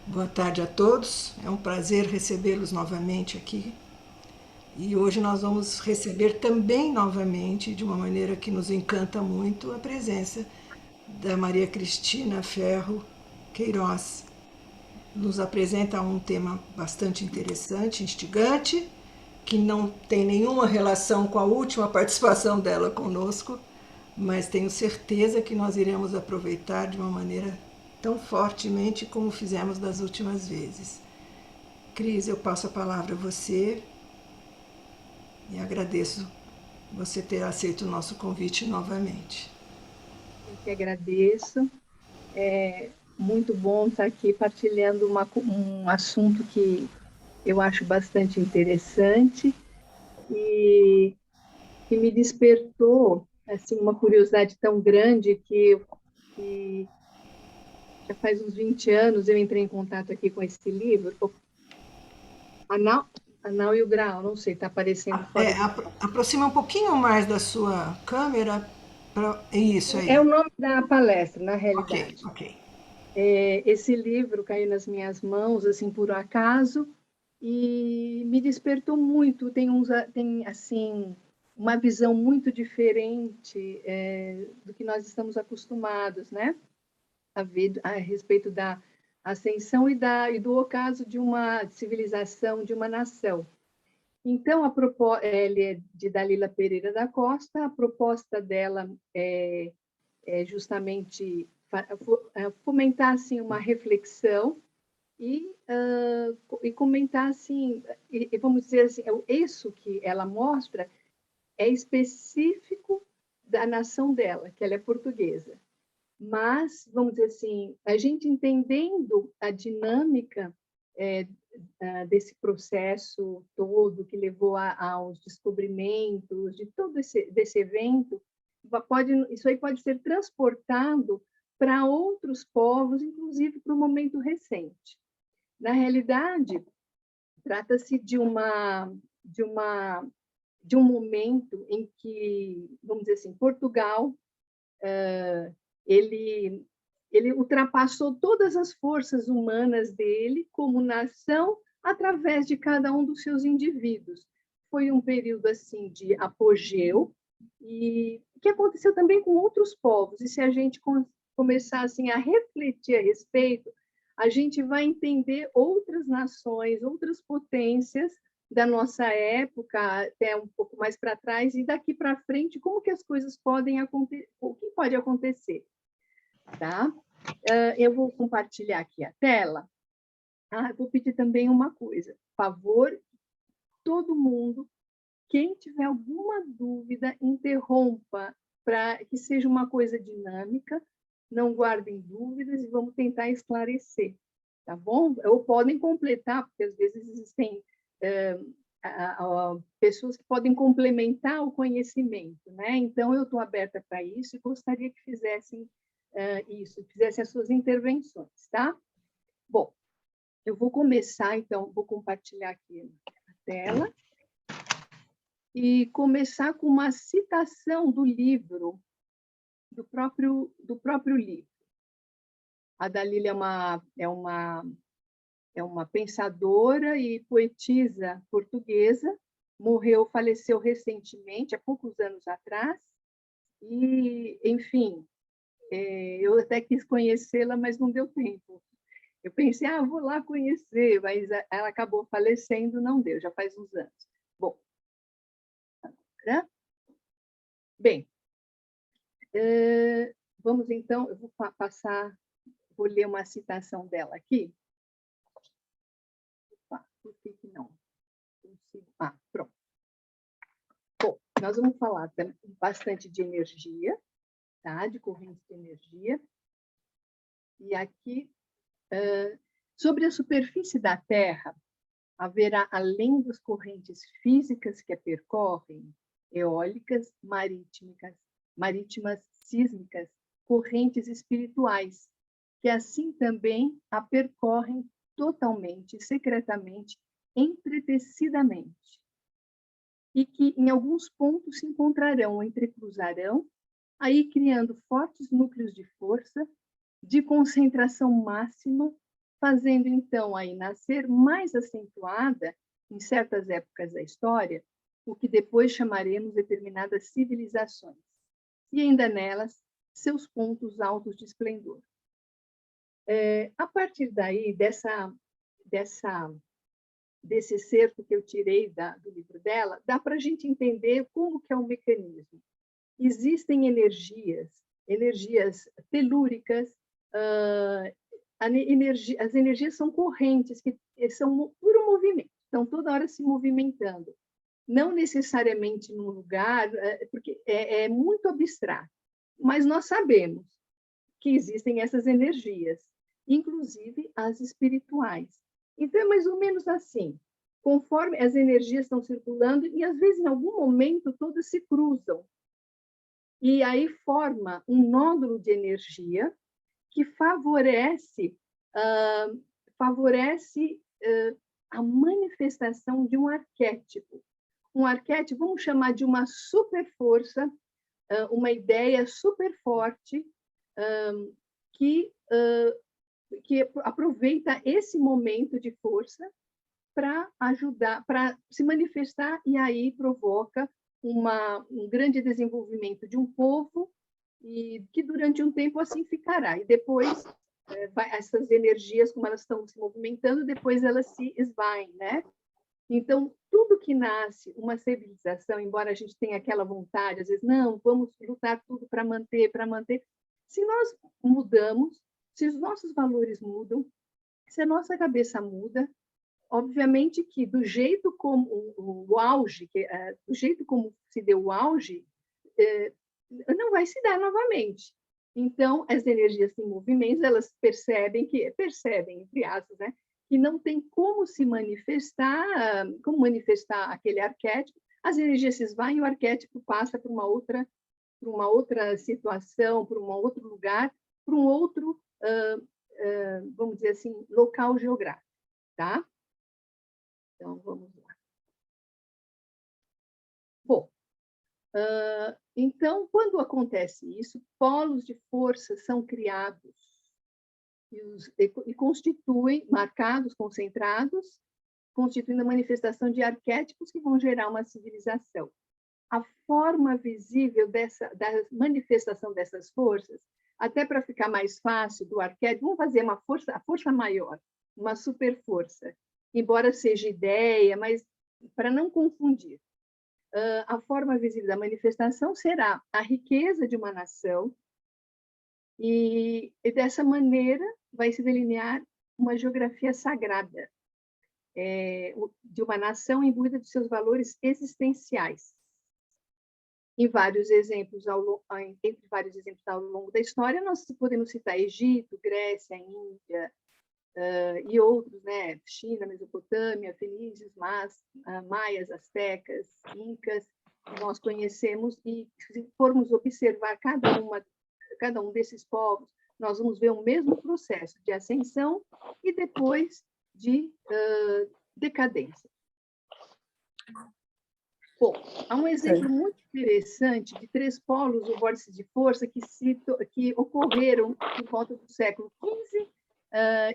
Boa tarde a todos. É um prazer recebê-los novamente aqui. E hoje nós vamos receber também novamente, de uma maneira que nos encanta muito, a presença da Maria Cristina Ferro Queiroz. Nos apresenta um tema bastante interessante, instigante, que não tem nenhuma relação com a última participação dela conosco, mas tenho certeza que nós iremos aproveitar de uma maneira tão fortemente como fizemos das últimas vezes. Cris, eu passo a palavra a você e agradeço você ter aceito o nosso convite novamente. Eu que agradeço. É muito bom estar aqui partilhando um assunto que eu acho bastante interessante e que me despertou assim uma curiosidade tão grande que já faz uns 20 anos eu entrei em contato aqui com esse livro, Anal, Anal e o Grau, não sei, está aparecendo fora do foco. Aproxima um pouquinho mais da sua câmera. Isso É aí. o nome da palestra, na Ok, realidade. ok. Esse livro caiu nas minhas mãos assim por acaso e me despertou muito. Tem assim uma visão muito diferente do que nós estamos acostumados, né? A respeito da ascensão e do ocaso de uma civilização, de uma nação. Então, ele é de Dalila Pereira da Costa. A proposta dela é justamente fomentar assim uma reflexão e comentar assim, e vamos dizer assim, isso que ela mostra é específico da nação dela, que ela é portuguesa. Mas, vamos dizer assim, a gente entendendo a dinâmica é, desse processo todo que levou aos descobrimentos de todo desse evento, isso aí pode ser transportado para outros povos, inclusive para o momento recente. Na realidade, trata-se de um momento em que, vamos dizer assim, Portugal ele ele ultrapassou todas as forças humanas dele como nação através de cada um dos seus indivíduos. Foi um período assim de apogeu e que aconteceu também com outros povos. E se a gente começar assim a refletir a respeito, a gente vai entender outras nações, outras potências da nossa época, até um pouco mais para trás, e daqui para frente, como que as coisas podem acontecer, o que pode acontecer, tá? Eu vou compartilhar aqui a tela. Vou pedir também uma coisa, por favor, todo mundo, quem tiver alguma dúvida, interrompa para que seja uma coisa dinâmica, não guardem dúvidas e vamos tentar esclarecer, tá bom? Ou podem completar, porque às vezes existem pessoas que podem complementar o conhecimento, né? Então, eu estou aberta para isso e gostaria que fizessem isso, fizessem as suas intervenções, tá? Bom, eu vou começar, então, vou compartilhar aqui a tela e começar com uma citação do livro, do próprio livro. A Dalila é uma pensadora e poetisa portuguesa, faleceu recentemente, há poucos anos atrás, e, enfim, eu até quis conhecê-la, mas não deu tempo. Eu pensei, vou lá conhecer, mas ela acabou falecendo, não deu, já faz uns anos. Bom, né? Bem, vamos então, eu vou ler uma citação dela aqui. Opa, por que não consigo? Pronto. Bom, nós vamos falar bastante de energia, tá? De correntes de energia. E aqui, sobre a superfície da Terra, haverá, além das correntes físicas que a percorrem, eólicas, marítimas, sísmicas, correntes espirituais, que assim também a percorrem totalmente, secretamente, entretecidamente, e que em alguns pontos se encontrarão, entrecruzarão, aí criando fortes núcleos de força, de concentração máxima, fazendo, então, aí nascer mais acentuada, em certas épocas da história, o que depois chamaremos determinadas civilizações, e ainda nelas, seus pontos altos de esplendor. A partir daí, desse excerto que eu tirei do livro dela, dá para a gente entender como que é o mecanismo. Existem energias telúricas, as energias são correntes, que são puro movimento, estão toda hora se movimentando. Não necessariamente num lugar, porque é muito abstrato, mas nós sabemos que existem essas energias, inclusive as espirituais. Então, é mais ou menos assim, conforme as energias estão circulando, e às vezes, em algum momento, todas se cruzam. E aí forma um nódulo de energia que favorece a manifestação de um arquétipo. Um arquétipo, vamos chamar de uma super força, uma ideia super forte, que aproveita esse momento de força para ajudar, para se manifestar, e aí provoca um grande desenvolvimento de um povo, e que durante um tempo assim ficará. E depois, essas energias, como elas estão se movimentando, depois elas se esvaem, né? Então, tudo que nasce, uma civilização, embora a gente tenha aquela vontade, às vezes, não, vamos lutar tudo para manter, se nós mudamos, se os nossos valores mudam, se a nossa cabeça muda, obviamente que do jeito como o auge, do jeito como se deu o auge, não vai se dar novamente. Então, as energias em movimento, elas percebem, entre aspas, né, que não tem como manifestar aquele arquétipo, as energias se esvaem e o arquétipo passa para uma outra situação, para um outro lugar, para um outro, vamos dizer assim, local geográfico, tá? Então, vamos lá. Bom, então, quando acontece isso, polos de força são criados e constituem, marcados, concentrados, constituindo a manifestação de arquétipos que vão gerar uma civilização. A forma visível da manifestação dessas forças, até para ficar mais fácil do arquétipo, vamos fazer a força maior, uma super força, embora seja ideia, mas para não confundir. A forma visível da manifestação será a riqueza de uma nação, e dessa maneira vai se delinear uma geografia sagrada de uma nação imbuída de seus valores existenciais. Entre vários exemplos ao longo da história, nós podemos citar Egito, Grécia, Índia, e outros, né? China, Mesopotâmia, fenícios, maias, astecas, incas, que nós conhecemos, e se formos observar cada um desses povos, nós vamos ver o mesmo processo de ascensão e depois de decadência. Bom, há um exemplo muito interessante de 3 polos ou vórtices de força que ocorreram por volta do século XV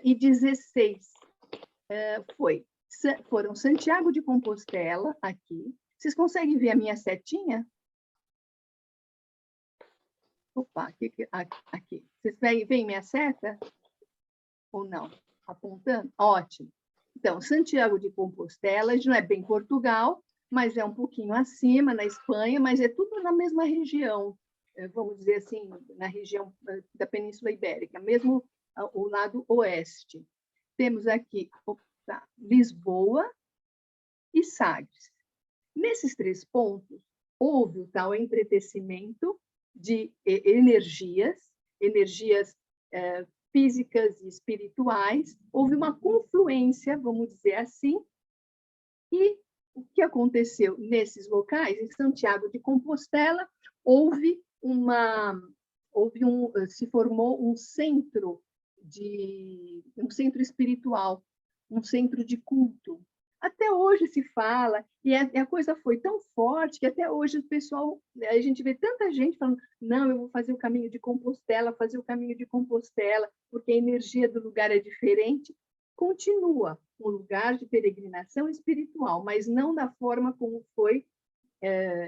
e XVI. Foram Santiago de Compostela, aqui. Vocês conseguem ver a minha setinha? Opa, aqui. Vocês veem minha seta? Ou não? Apontando? Ótimo. Então, Santiago de Compostela, não é bem Portugal, mas é um pouquinho acima, na Espanha, mas é tudo na mesma região, vamos dizer assim, na região da Península Ibérica, mesmo o lado oeste. Temos aqui Lisboa e Sagres. Nesses 3 pontos, houve o tal entretecimento de energias físicas e espirituais, houve uma confluência, vamos dizer assim, e o que aconteceu nesses locais, em Santiago de Compostela, se formou um centro espiritual, um centro de culto. Até hoje se fala, e a coisa foi tão forte que até hoje o pessoal, a gente vê tanta gente falando, não, eu vou fazer o caminho de Compostela, porque a energia do lugar é diferente, continua um lugar de peregrinação espiritual, mas não da forma como foi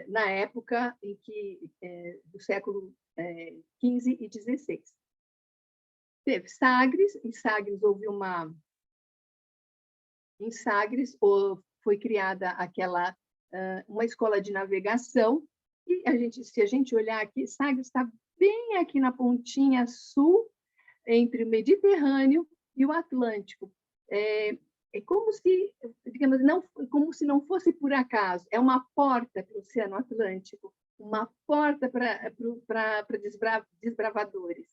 na época em que do século XV e XVI. Teve Sagres, em Sagres houve em Sagres foi criada aquela uma escola de navegação, e se a gente olhar aqui, Sagres está bem aqui na pontinha sul, entre o Mediterrâneo e o Atlântico. É como se, digamos, como se não fosse por acaso, é uma porta para o Oceano Atlântico, uma porta para desbravadores.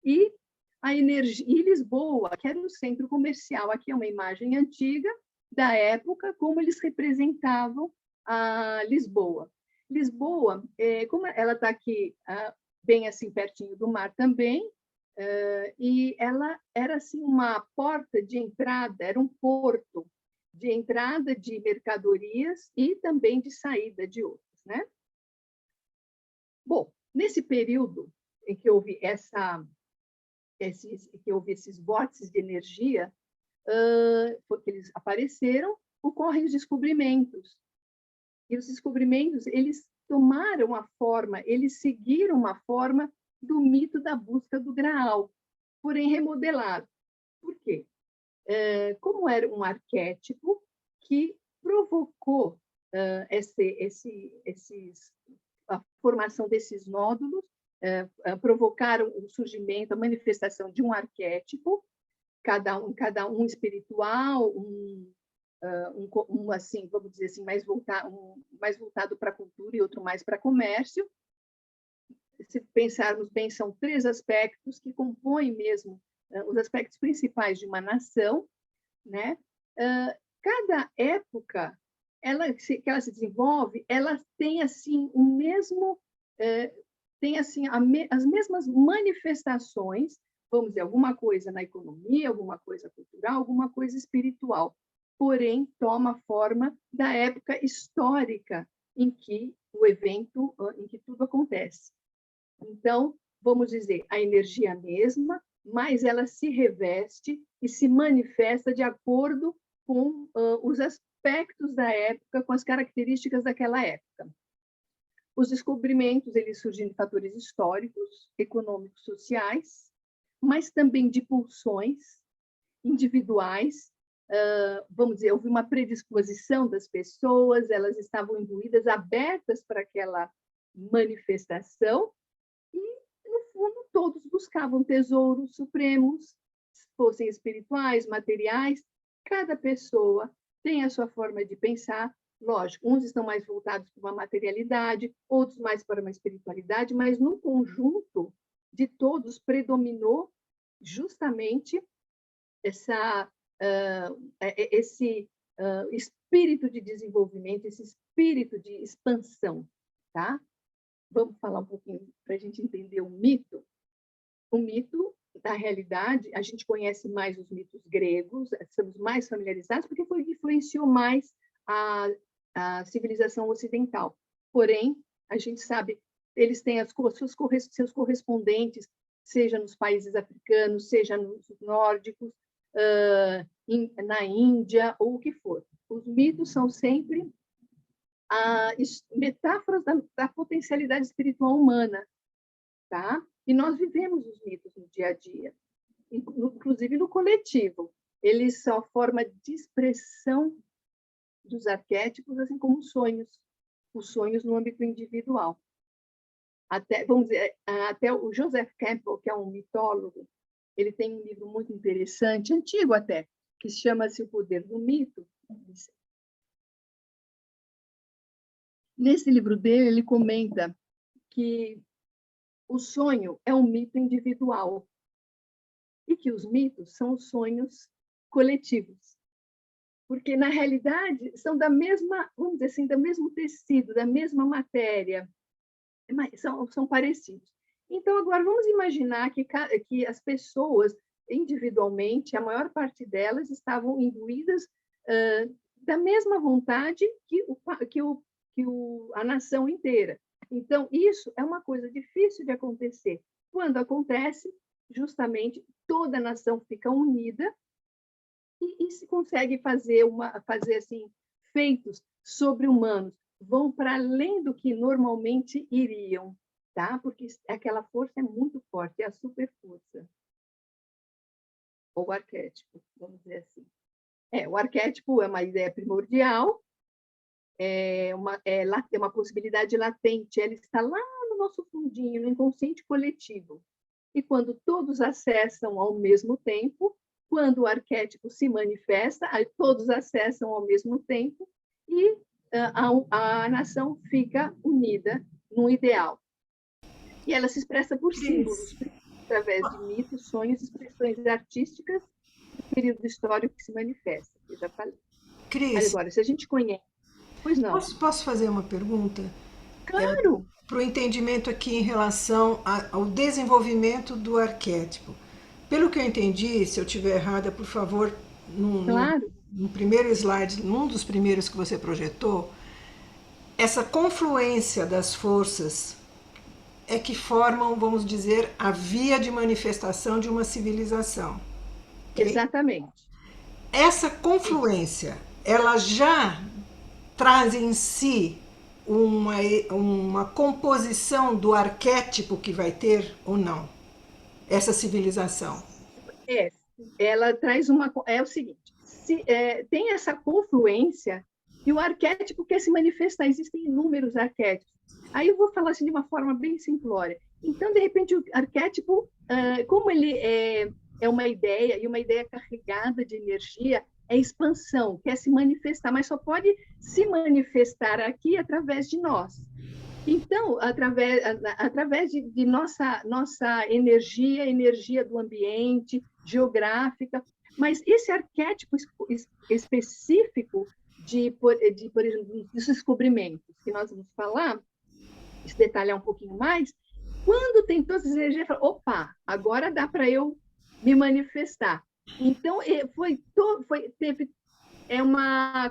E a energia, e Lisboa, que era o centro comercial, aqui é uma imagem antiga da época, como eles representavam a Lisboa. Lisboa, como ela está aqui bem assim pertinho do mar também, e ela era assim uma porta de entrada, era um porto de entrada de mercadorias e também de saída de outros, né? Bom, nesse período em que houve esses vórtices de energia, porque eles apareceram, ocorrem os descobrimentos. E os descobrimentos, eles tomaram a forma, eles seguiram uma forma do mito da busca do Graal, porém remodelado. Por quê? Como era um arquétipo que provocou a formação desses nódulos, provocaram o surgimento, a manifestação de um arquétipo, cada um espiritual, assim, vamos dizer assim, mais voltado para a cultura e outro mais para comércio. Se pensarmos bem, são 3 aspectos que compõem mesmo os aspectos principais de uma nação, né? Cada época que ela se desenvolve, ela tem assim o mesmo tem assim as mesmas manifestações, vamos dizer, alguma coisa na economia, alguma coisa cultural, alguma coisa espiritual, porém toma a forma da época histórica em que em que tudo acontece. Então, vamos dizer, a energia mesma, mas ela se reveste e se manifesta de acordo com os aspectos da época, com as características daquela época. Os descobrimentos, eles surgem de fatores históricos, econômicos, sociais, mas também de pulsões individuais. Vamos dizer, houve uma predisposição das pessoas, elas estavam imbuídas, abertas para aquela manifestação, e, no fundo, todos buscavam tesouros supremos, fossem espirituais, materiais. Cada pessoa tem a sua forma de pensar. Lógico, uns estão mais voltados para uma materialidade, outros mais para uma espiritualidade, mas no conjunto de todos predominou justamente esse espírito de desenvolvimento, esse espírito de expansão, tá? Vamos falar um pouquinho para a gente entender o mito. O mito, na realidade, a gente conhece mais os mitos gregos, estamos mais familiarizados, porque foi o que influenciou mais a civilização ocidental. Porém, a gente sabe, eles têm seus correspondentes, seja nos países africanos, seja nos nórdicos, na Índia, ou o que for. Os mitos são sempre metáforas da potencialidade espiritual humana, tá? E nós vivemos os mitos no dia a dia, inclusive no coletivo. Eles são a forma de expressão dos arquétipos, assim como os sonhos no âmbito individual. Vamos dizer, até o Joseph Campbell, que é um mitólogo, ele tem um livro muito interessante, antigo até, que chama-se O Poder do Mito. Nesse livro dele, ele comenta que o sonho é um mito individual e que os mitos são os sonhos coletivos. Porque, na realidade, são da mesma, vamos dizer assim, do mesmo tecido, da mesma matéria, são parecidos. Então, agora, vamos imaginar que as pessoas, individualmente, a maior parte delas estavam imbuídas da mesma vontade que a nação inteira. Então, isso é uma coisa difícil de acontecer. Quando acontece, justamente, toda a nação fica unida e se consegue fazer assim, feitos sobre-humanos, vão para além do que normalmente iriam, tá? Porque aquela força é muito forte, é a super-força. Ou o arquétipo, vamos dizer assim. O arquétipo é uma ideia primordial, é uma possibilidade latente, ela está lá no nosso fundinho, no inconsciente coletivo. E quando todos acessam ao mesmo tempo, quando o arquétipo se manifesta, aí todos acessam ao mesmo tempo e a nação fica unida num ideal. E ela se expressa por símbolos, através de mitos, sonhos, expressões artísticas do período histórico que se manifesta, que eu já falei. Cris, Agora, se a gente conhece... Pois não. posso fazer uma pergunta? Claro! Para o entendimento aqui em relação ao desenvolvimento do arquétipo. Pelo que eu entendi, se eu estiver errada, por favor, Claro. no primeiro slide, num dos primeiros que você projetou, essa confluência das forças é que formam, vamos dizer, a via de manifestação de uma civilização. Okay? Exatamente. Essa confluência, ela já traz em si uma composição do arquétipo que vai ter ou não? Essa civilização. Ela traz é o seguinte, tem essa confluência e o arquétipo quer se manifestar, existem inúmeros arquétipos. Aí eu vou falar assim de uma forma bem simplória. Então, de repente, o arquétipo, como ele é uma ideia, e uma ideia carregada de energia, é expansão, quer se manifestar, mas só pode se manifestar aqui através de nós. Então, através de nossa energia do ambiente, geográfica, mas esse arquétipo específico por exemplo, dos descobrimentos, que nós vamos falar, se detalhar um pouquinho mais, quando tem todas as energias, fala, opa, agora dá para eu me manifestar. Então, teve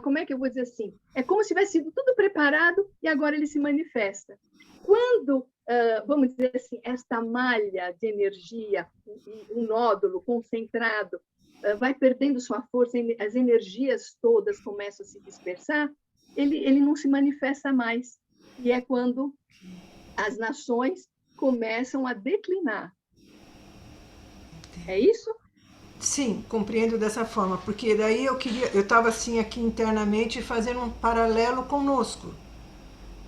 como é que eu vou dizer assim? É como se tivesse sido tudo preparado e agora ele se manifesta. Quando, vamos dizer assim, esta malha de energia, um nódulo concentrado, vai perdendo sua força, as energias todas começam a se dispersar, ele não se manifesta mais. E é quando as nações começam a declinar. É isso? Sim, compreendo dessa forma, porque daí eu estava assim aqui internamente fazendo um paralelo conosco,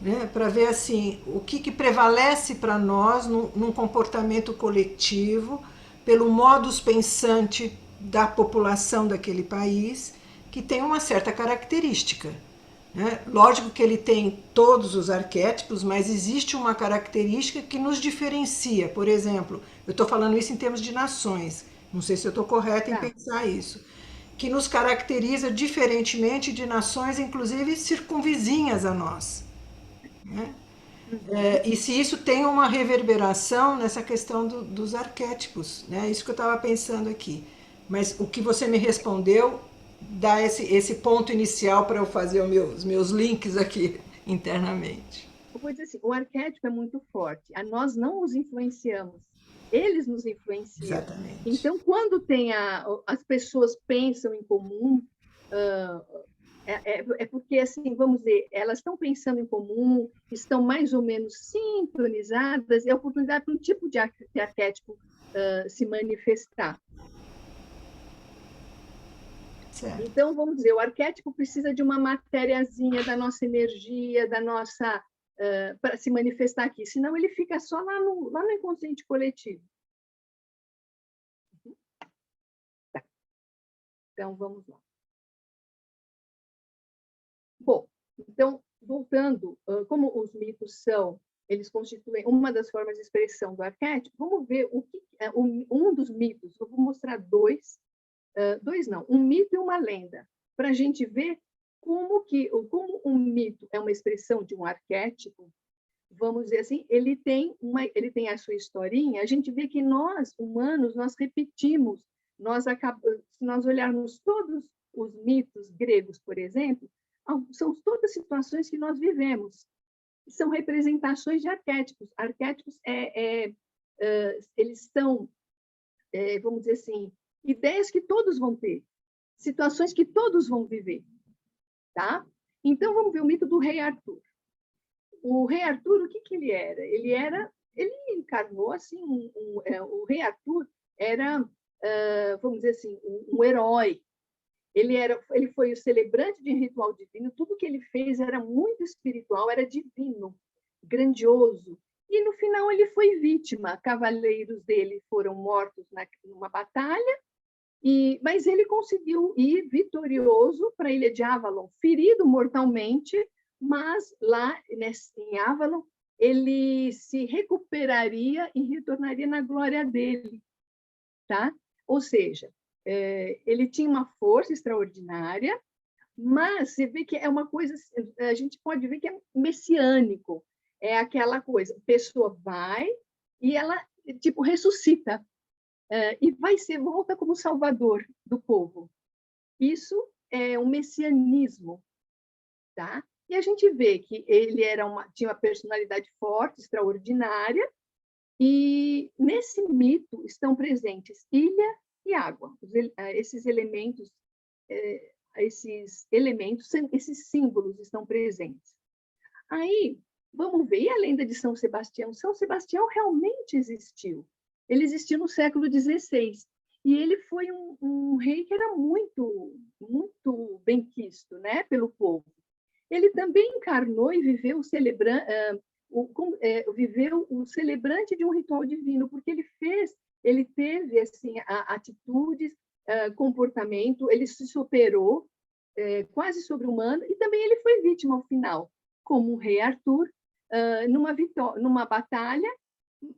né, para ver assim o que prevalece para nós num comportamento coletivo, pelo modus pensante da população daquele país, que tem uma certa característica. Né? Lógico que ele tem todos os arquétipos, mas existe uma característica que nos diferencia. Por exemplo, eu estou falando isso em termos de nações, não sei se eu estou correta em pensar isso, que nos caracteriza diferentemente de nações, inclusive circunvizinhas a nós. Né? E se isso tem uma reverberação nessa questão dos arquétipos, né? Isso que eu estava pensando aqui. Mas o que você me respondeu dá esse ponto inicial para eu fazer os meus links aqui internamente. Eu vou dizer assim, o arquétipo é muito forte. Nós não os influenciamos, eles nos influenciam. Exatamente. Então, quando as pessoas pensam em comum, é porque, assim, vamos dizer, elas estão pensando em comum, estão mais ou menos sintonizadas, é a oportunidade para um tipo de arquétipo se manifestar. Certo. Então, vamos dizer, o arquétipo precisa de uma matériazinha da nossa energia, para se manifestar aqui, senão ele fica só lá no inconsciente coletivo. Tá. Então, vamos lá. Bom, então, voltando, como os mitos eles constituem uma das formas de expressão do arquétipo, vamos ver um dos mitos, eu vou mostrar dois não, um mito e uma lenda, para a gente ver como um mito é uma expressão de um arquétipo, vamos dizer assim, ele tem a sua historinha, a gente vê que nós, humanos, nós repetimos, se nós olharmos todos os mitos gregos, por exemplo, são todas situações que nós vivemos, são representações de arquétipos. Arquétipos, eles são, vamos dizer assim, ideias que todos vão ter. situações que todos vão viver, tá? Então, vamos ver o mito do rei Arthur. O rei Arthur, o que ele era? Ele encarnou, assim, o rei Arthur era, vamos dizer assim, um herói. Ele foi o celebrante de um ritual divino, tudo que ele fez era muito espiritual, era divino, grandioso. E, no final, ele foi vítima. Cavaleiros dele foram mortos numa batalha, mas ele conseguiu ir vitorioso para a ilha de Avalon, ferido mortalmente, mas lá em Avalon ele se recuperaria e retornaria na glória dele, tá? Ou seja, ele tinha uma força extraordinária, mas você vê que é uma coisa, a gente pode ver que é messiânico, é aquela coisa, a pessoa vai e ela tipo ressuscita, e volta como salvador do povo. Isso é um messianismo, tá? E a gente vê que ele tinha uma personalidade forte, extraordinária, e nesse mito estão presentes ilha e água. Esses elementos, esses símbolos estão presentes. Aí, vamos ver, e a lenda de São Sebastião? São Sebastião realmente existiu. Ele existiu no século XVI, e ele foi um rei que era muito, muito benquisto, né, pelo povo. Ele também encarnou e viveu o celebrante de um ritual divino, porque ele teve assim, atitudes, comportamento, ele se superou, quase sobre-humano, e também ele foi vítima ao final, como o rei Arthur, numa batalha,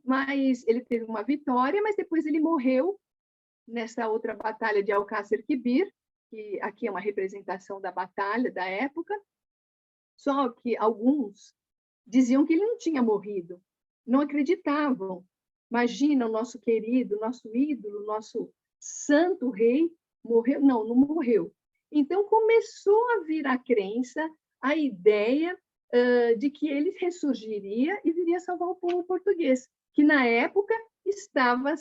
mas ele teve uma vitória, mas depois ele morreu nessa outra batalha de Alcácer Quibir, que aqui é uma representação da batalha da época, só que alguns diziam que ele não tinha morrido, não acreditavam. Imagina o nosso querido, nosso ídolo, nosso santo rei morreu? Não morreu. Então começou a vir a crença, a ideia de que ele ressurgiria e viria salvar o povo português, que na época estava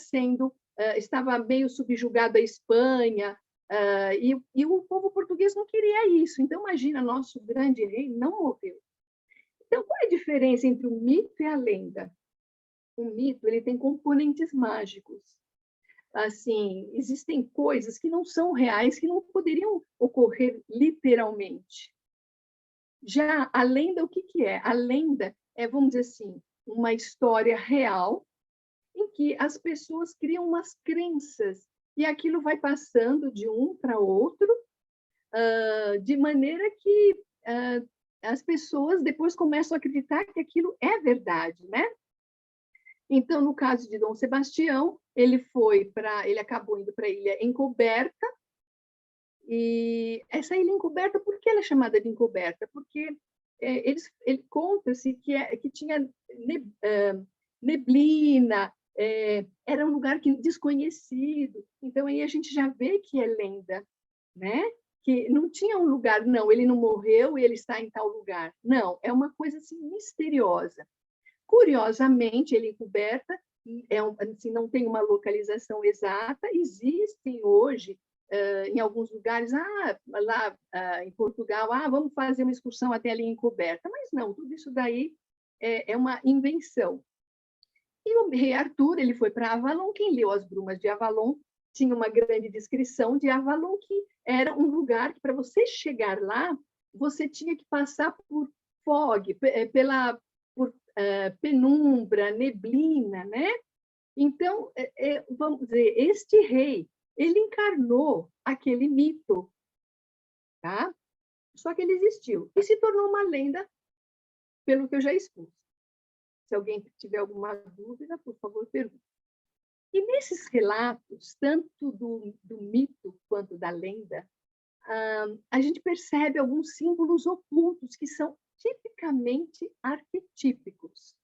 meio subjugado à Espanha, e o povo português não queria isso. Então, imagina, nosso grande rei não morreu. Então, qual é a diferença entre o mito e a lenda? O mito ele tem componentes mágicos. Assim, existem coisas que não são reais, que não poderiam ocorrer literalmente. Já a lenda, o que é? A lenda é, vamos dizer assim, uma história real em que as pessoas criam umas crenças e aquilo vai passando de um para outro, de maneira que as pessoas depois começam a acreditar que aquilo é verdade, né? Então, no caso de Dom Sebastião, ele acabou indo para a Ilha Encoberta, e essa ilha encoberta, por que ela é chamada de encoberta? Porque conta-se que tinha neblina, era um lugar desconhecido. Então, aí a gente já vê que é lenda, né? Que não tinha um lugar, não, ele não morreu e ele está em tal lugar. Não, é uma coisa assim, misteriosa. Curiosamente, ele encoberta, assim, não tem uma localização exata, existem hoje em alguns lugares, lá em Portugal, vamos fazer uma excursão até ali encoberta, mas não, tudo isso daí é uma invenção. E o rei Arthur, ele foi para Avalon, quem leu As Brumas de Avalon tinha uma grande descrição de Avalon, que era um lugar que, para você chegar lá, você tinha que passar por fog, por penumbra, neblina, né? Então, vamos dizer, este rei, ele encarnou aquele mito, tá? Só que ele existiu e se tornou uma lenda, pelo que eu já expus. Se alguém tiver alguma dúvida, por favor, pergunte. E nesses relatos, tanto do mito quanto da lenda, a gente percebe alguns símbolos ocultos que são tipicamente arquetípicos,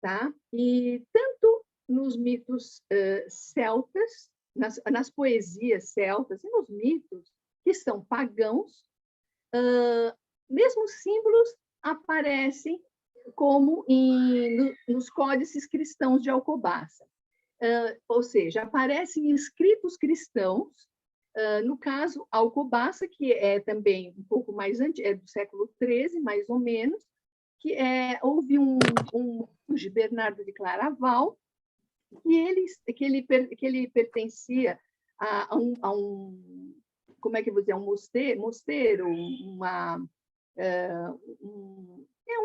tá? E tanto nos mitos celtas, nas poesias celtas e nos mitos que são pagãos, mesmos símbolos aparecem como nos códices cristãos de Alcobaça. Ou seja, aparecem escritos cristãos No caso, Alcobaça, que é também um pouco mais antigo, é do século XIII, mais ou menos, que houve um monge, Bernardo de Claraval, que ele pertencia a um, como é que eu vou dizer, um mosteiro, um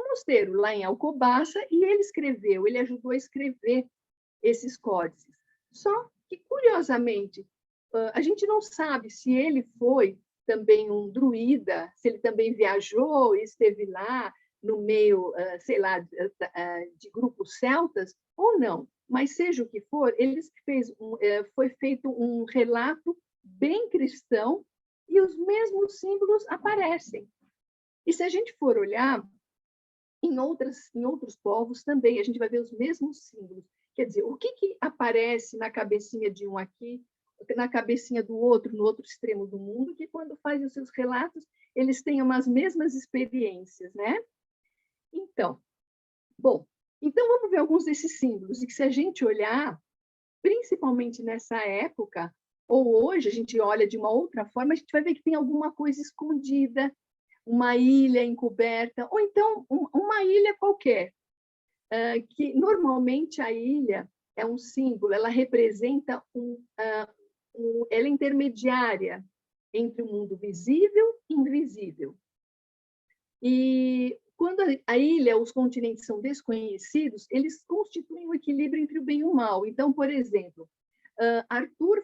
mosteiro lá em Alcobaça, e ele ajudou a escrever esses códices. Só que, curiosamente, a gente não sabe se ele foi também um druida, se ele também viajou e esteve lá no meio, sei lá, de grupos celtas, ou não. Mas, seja o que for, foi feito um relato bem cristão e os mesmos símbolos aparecem. E se a gente for olhar em outros povos também, a gente vai ver os mesmos símbolos. Quer dizer, o que aparece na cabecinha de um aqui, na cabecinha do outro, no outro extremo do mundo, que quando fazem os seus relatos, eles têm umas mesmas experiências, né? Então, vamos ver alguns desses símbolos, e que se a gente olhar, principalmente nessa época, ou hoje a gente olha de uma outra forma, a gente vai ver que tem alguma coisa escondida, uma ilha encoberta, ou então uma ilha qualquer, que normalmente a ilha é um símbolo, ela representa ela é intermediária entre o mundo visível e invisível. E quando a ilha, os continentes são desconhecidos, eles constituem um equilíbrio entre o bem e o mal. Então, por exemplo, Arthur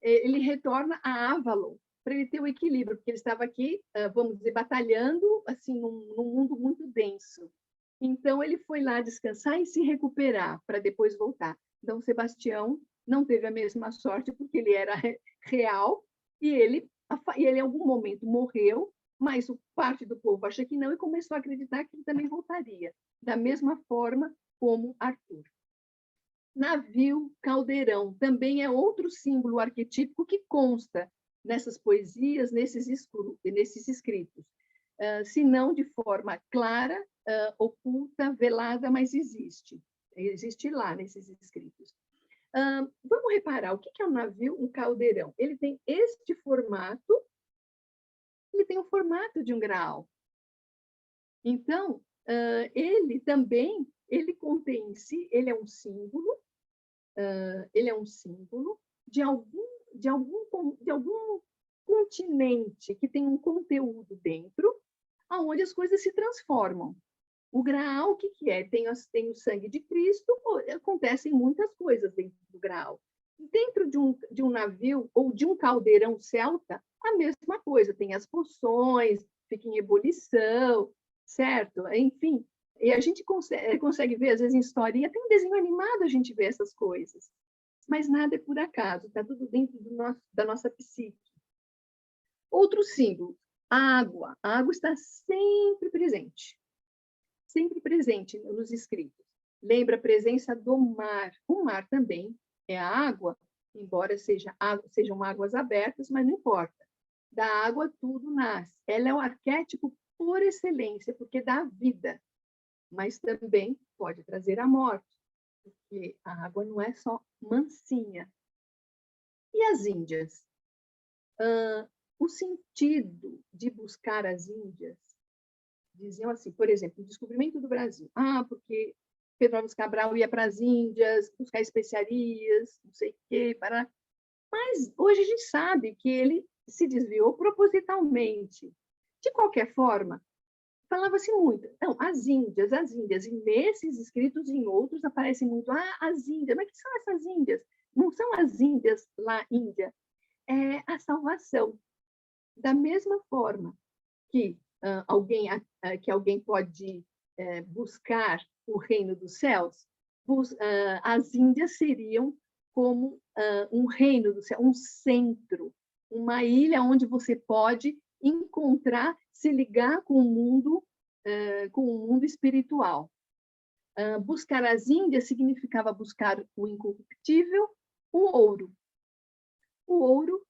ele retorna a Avalon para ele ter o equilíbrio, porque ele estava aqui, vamos dizer, batalhando assim num mundo muito denso. Então, ele foi lá descansar e se recuperar para depois voltar. Então, Sebastião não teve a mesma sorte, porque ele era real e ele em algum momento morreu, mas parte do povo acha que não e começou a acreditar que ele também voltaria, da mesma forma como Arthur. Navio, caldeirão, também é outro símbolo arquetípico que consta nessas poesias, nesses escritos. Se não de forma clara, oculta, velada, mas existe lá nesses escritos. Vamos reparar, o que é um navio, um caldeirão? Ele tem este formato, ele tem o formato de um graal. Então, ele também, ele contém em si, ele é um símbolo de algum continente que tem um conteúdo dentro, aonde as coisas se transformam. O Graal, o que é? Tem o sangue de Cristo, acontecem muitas coisas dentro do Graal. Dentro de um navio ou de um caldeirão celta, a mesma coisa, tem as poções, fica em ebulição, certo? Enfim, e a gente consegue ver, às vezes, em historinha, tem um desenho animado, a gente vê essas coisas. Mas nada é por acaso, está tudo dentro da nossa psique. Outro símbolo, a água. A água está sempre presente nos escritos. Lembra a presença do mar. O mar também é a água, embora sejam águas abertas, mas não importa. Da água tudo nasce. Ela é o arquétipo por excelência, porque dá vida, mas também pode trazer a morte, porque a água não é só mansinha. E as Índias? O sentido de buscar as Índias, diziam assim, por exemplo, o descobrimento do Brasil. Porque Pedro Álvares Cabral ia para as Índias buscar especiarias, não sei o quê, mas hoje a gente sabe que ele se desviou propositalmente. De qualquer forma, falava-se muito. Não, as Índias. E nesses escritos e em outros aparecem muito, as Índias. Mas o que são essas Índias? Não são as Índias lá, Índia. É a salvação. Da mesma forma que alguém pode buscar o reino dos céus, as Índias seriam como um reino do céu, um centro, uma ilha onde você pode encontrar, se ligar com o mundo espiritual. Buscar as Índias significava buscar o incorruptível, o ouro. O ouro,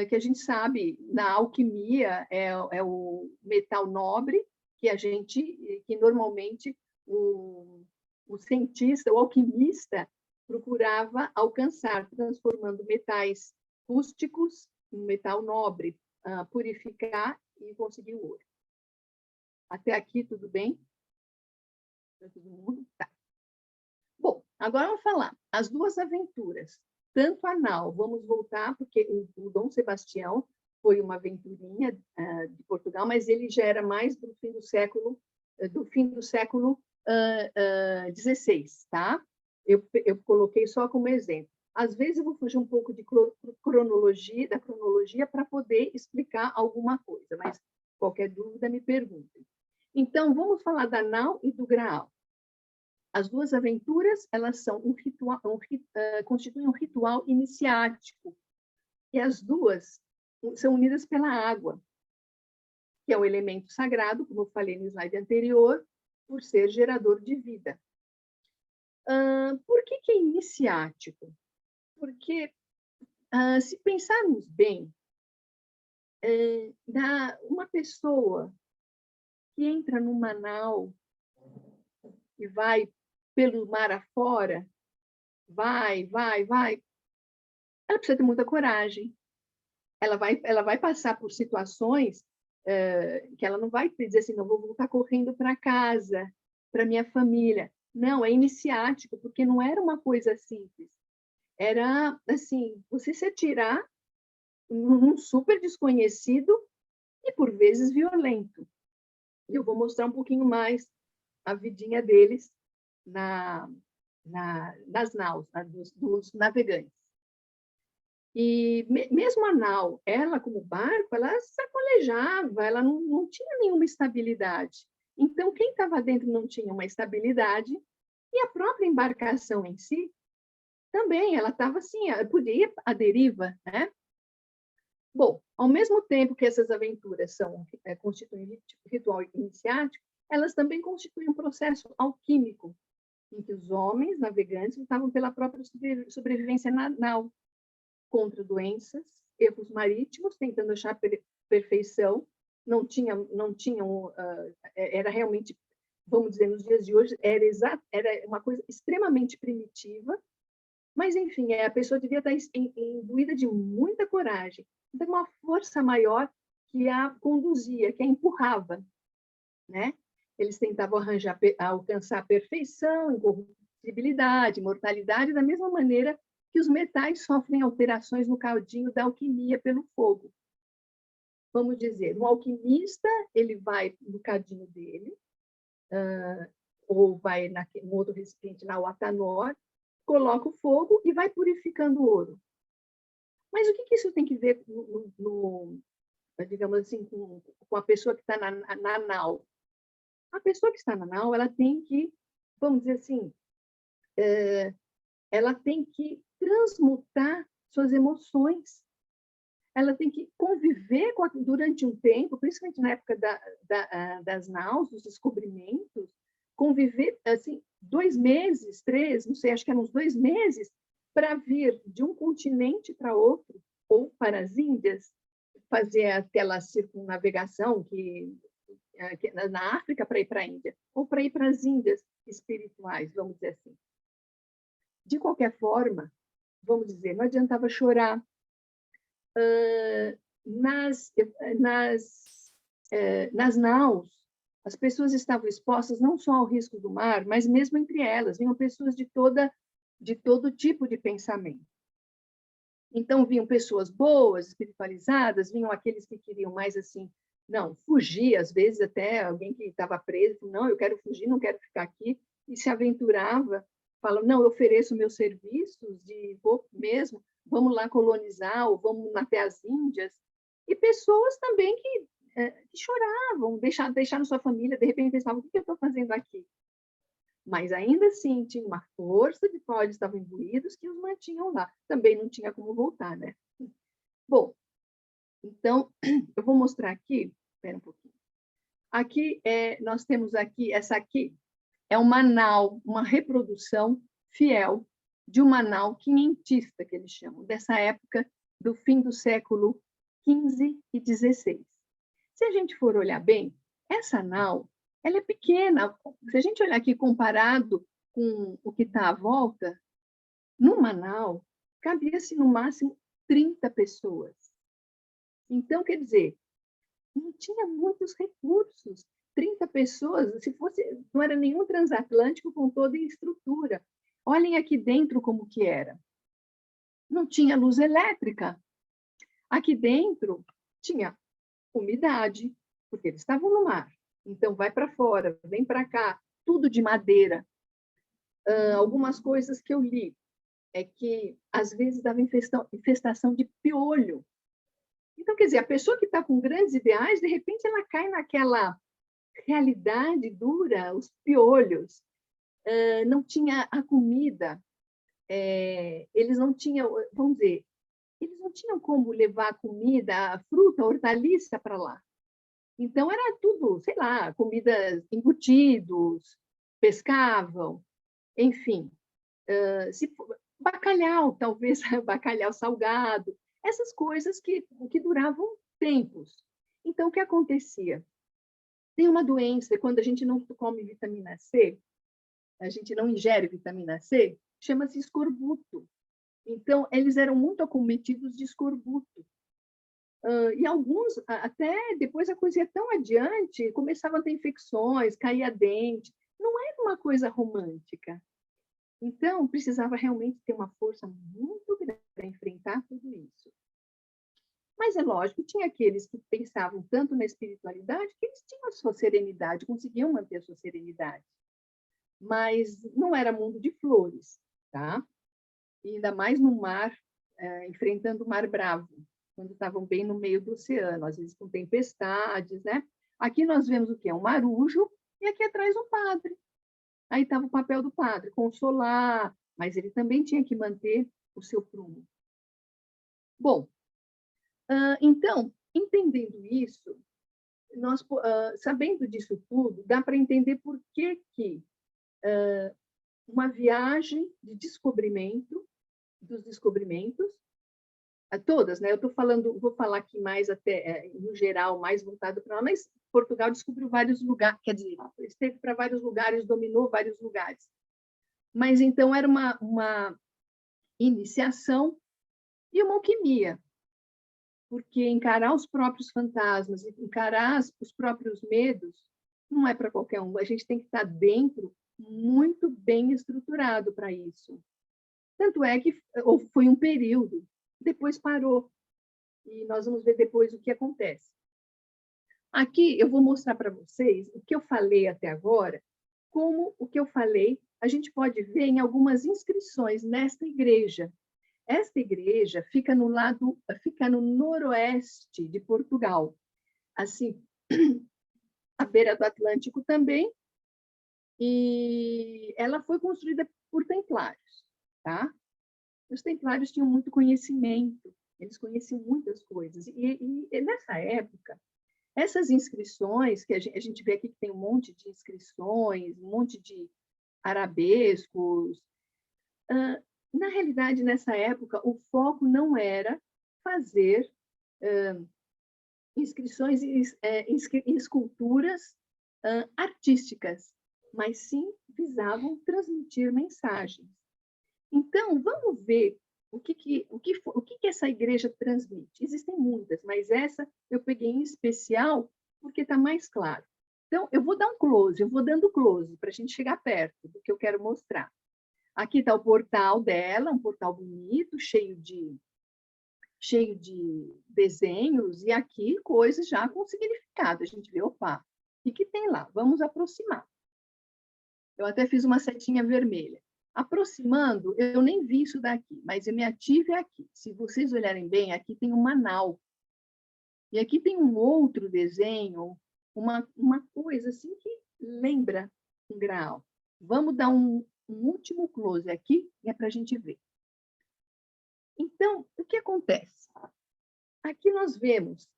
que a gente sabe, na alquimia, é o metal nobre que normalmente o cientista, o alquimista, procurava alcançar, transformando metais rústicos, um metal nobre, purificar e conseguir o ouro. Até aqui, tudo bem? Para todo mundo? Tá. Bom, agora vamos falar. As duas aventuras. Tanto a nau, vamos voltar, porque o Dom Sebastião foi uma aventurinha de Portugal, mas ele já era mais do fim do século XVI, tá? Eu coloquei só como exemplo. Às vezes eu vou fugir um pouco de cronologia, da cronologia, para poder explicar alguma coisa, mas qualquer dúvida me perguntem. Então, vamos falar da nau e do Graal. As duas aventuras, elas são constituem um ritual iniciático, e as duas são unidas pela água, que é o elemento sagrado, como eu falei no slide anterior, por ser gerador de vida. Por que é iniciático? Porque, se pensarmos bem, uma pessoa que entra numa nau e vai pelo mar afora, vai, ela precisa ter muita coragem. Ela vai passar por situações que ela não vai dizer assim, não vou voltar correndo para casa, para minha família. Não, é iniciático, porque não era uma coisa simples. Era, assim, você se atirar num super desconhecido e, por vezes, violento. E eu vou mostrar um pouquinho mais a vidinha deles nas naus, dos navegantes. E mesmo a nau, ela como barco, ela sacolejava, ela não tinha nenhuma estabilidade. Então, quem estava dentro não tinha uma estabilidade, e a própria embarcação em si também, ela estava assim, podia ir à deriva, né? Bom, ao mesmo tempo que essas aventuras constituem ritual iniciático, elas também constituem um processo alquímico, em que os homens navegantes lutavam pela própria sobrevivência na nau, contra doenças, erros marítimos, tentando achar perfeição. Não tinham, era realmente, vamos dizer, nos dias de hoje, era uma coisa extremamente primitiva, mas, enfim, a pessoa devia estar imbuída de muita coragem. Então, uma força maior que a conduzia, que a empurrava, né? Eles tentavam alcançar a perfeição, incorruptibilidade, imortalidade, da mesma maneira que os metais sofrem alterações no caudinho da alquimia pelo fogo. Vamos dizer, um alquimista, ele vai no cadinho dele, ou vai no outro recipiente, na Watanor, coloca o fogo e vai purificando o ouro. Mas o que isso tem que ver, digamos assim, com a pessoa que está na nau? A pessoa que está na nau, ela tem que, vamos dizer assim, ela tem que transmutar suas emoções. Ela tem que conviver durante um tempo, principalmente na época das naus, dos descobrimentos, conviver, assim, 2 meses, 3, não sei, acho que eram uns 2 meses, para vir de um continente para outro, ou para as Índias, fazer aquela circunnavegação na África para ir para a Índia, ou para ir para as Índias espirituais, vamos dizer assim. De qualquer forma, vamos dizer, não adiantava chorar. Nas naus, as pessoas estavam expostas não só ao risco do mar, mas mesmo entre elas, vinham pessoas de todo tipo de pensamento. Então, vinham pessoas boas, espiritualizadas, vinham aqueles que queriam mais assim, não, fugir, às vezes até alguém que estava preso, não, eu quero fugir, não quero ficar aqui, e se aventurava, fala, não, eu ofereço meus serviços, vou mesmo, vamos lá colonizar, ou vamos até as Índias, e pessoas também que choravam, deixaram sua família, de repente pensavam, o que eu estou fazendo aqui? Mas ainda assim tinha uma força de qual eles estavam imbuídos que os mantinham lá. Também não tinha como voltar, né? Bom, então, eu vou mostrar aqui, espera um pouquinho. Aqui, nós temos aqui, essa aqui é uma nau, uma reprodução fiel de uma nau quinhentista, que eles chamam, dessa época do fim do século XV e XVI. Se a gente for olhar bem, essa nau, ela é pequena. Se a gente olhar aqui comparado com o que está à volta, numa nau, cabia-se no máximo 30 pessoas. Então, quer dizer, não tinha muitos recursos. 30 pessoas, se fosse, não era nenhum transatlântico com toda a estrutura. Olhem aqui dentro como que era. Não tinha luz elétrica. Aqui dentro tinha umidade, porque eles estavam no mar. Então, vai para fora, vem para cá, tudo de madeira. Algumas coisas que eu li é que, às vezes, dava infestação de piolho. Então, quer dizer, a pessoa que está com grandes ideais, de repente, ela cai naquela realidade dura, os piolhos. Não tinha a comida, eles não tinham, vamos dizer, eles não tinham como levar a comida, a fruta, a hortaliça para lá. Então, era tudo, sei lá, comidas embutidos, pescavam, enfim. Bacalhau, talvez bacalhau salgado, essas coisas que duravam tempos. Então, o que acontecia? Tem uma doença, quando a gente não come vitamina C, a gente não ingere vitamina C, chama-se escorbuto. Então, eles eram muito acometidos de escorbuto. E alguns, até depois a coisa ia tão adiante, começavam a ter infecções, caía dente. Não era uma coisa romântica. Então, precisava realmente ter uma força muito grande para enfrentar tudo isso. Mas é lógico que tinha aqueles que pensavam tanto na espiritualidade que eles tinham a sua serenidade, conseguiam manter a sua serenidade. Mas não era mundo de flores, tá? E ainda mais no mar, enfrentando o mar bravo, quando estavam bem no meio do oceano, às vezes com tempestades, né? Aqui nós vemos o que é um marujo e aqui atrás um padre. Aí estava o papel do padre, consolar, mas ele também tinha que manter o seu prumo. Bom, então, entendendo isso, nós, sabendo disso tudo, dá para entender por que uma viagem de descobrimento, dos descobrimentos, todas, né? Eu estou falando, vou falar aqui mais até, no geral, mais voltado para lá, mas Portugal descobriu vários lugares, quer dizer, esteve para vários lugares, dominou vários lugares. Mas então era uma iniciação e uma alquimia, porque encarar os próprios fantasmas, encarar os próprios medos, não é para qualquer um. A gente tem que estar dentro, muito bem estruturado para isso. Tanto é que foi um período, depois parou. E nós vamos ver depois o que acontece. Aqui eu vou mostrar para vocês o que eu falei até agora, como o que eu falei a gente pode ver em algumas inscrições nesta igreja. Esta igreja fica no noroeste de Portugal, assim, à beira do Atlântico também, e ela foi construída por templários, tá? Os templários tinham muito conhecimento, eles conheciam muitas coisas, e nessa época, essas inscrições, que a gente vê aqui que tem um monte de inscrições, um monte de arabescos, na realidade, nessa época, o foco não era fazer inscrições em esculturas artísticas, mas sim visavam transmitir mensagens. Então, vamos ver o que essa igreja transmite. Existem muitas, mas essa eu peguei em especial porque está mais claro. Então, eu vou dar um close, eu vou dando close para a gente chegar perto do que eu quero mostrar. Aqui está o portal dela, um portal bonito, cheio de desenhos, e aqui coisas já com significado. A gente vê, opa, o que tem lá? Vamos aproximar. Eu até fiz uma setinha vermelha. Aproximando, eu nem vi isso daqui, mas eu me ative aqui. Se vocês olharem bem, aqui tem um Manaus. E aqui tem um outro desenho, uma coisa assim que lembra um graal. Vamos dar um último close aqui, é para a gente ver. Então, o que acontece? Aqui nós vemos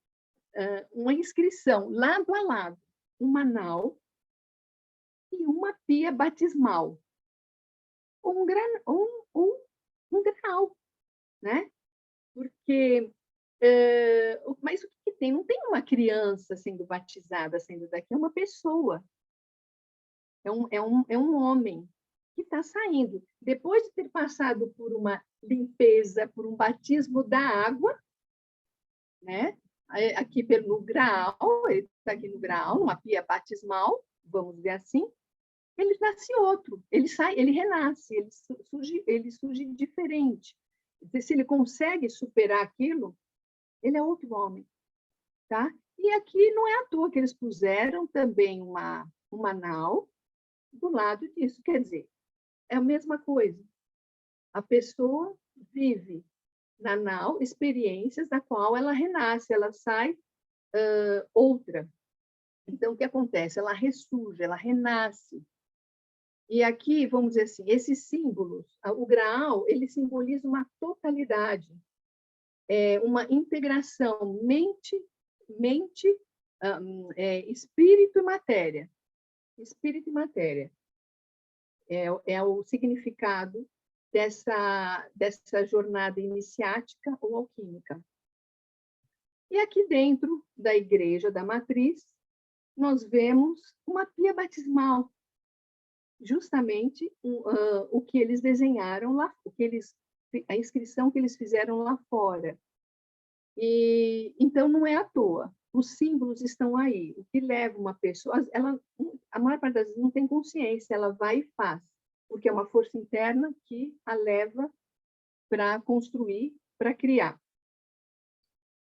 uma inscrição lado a lado, uma nau e uma pia batismal. Um grau, né? Porque, mas o que tem? Não tem uma criança sendo batizada, sendo daqui, é uma pessoa. É um homem. que está saindo. Depois de ter passado por uma limpeza, por um batismo da água, né? Aqui pelo grau, ele está aqui no grau, numa pia batismal, vamos ver assim, ele nasce outro, ele sai, ele renasce, ele surge diferente. Se ele consegue superar aquilo, ele é outro homem, tá? E aqui não é à toa que eles puseram também uma nau do lado disso, quer dizer, é a mesma coisa. A pessoa vive na nau experiências da qual ela renasce, ela sai outra. Então, o que acontece? Ela ressurge, ela renasce. E aqui, vamos dizer assim, esses símbolos, o Graal, ele simboliza uma totalidade, uma integração mente, espírito e matéria. Espírito e matéria é o significado dessa jornada iniciática ou alquímica. E aqui dentro da igreja da matriz, nós vemos uma pia batismal, justamente o que eles desenharam lá, a inscrição que eles fizeram lá fora. E então não é à toa, os símbolos estão aí. O que leva uma pessoa, a maior parte das vezes não tem consciência, ela vai e faz, porque é uma força interna que a leva para construir, para criar.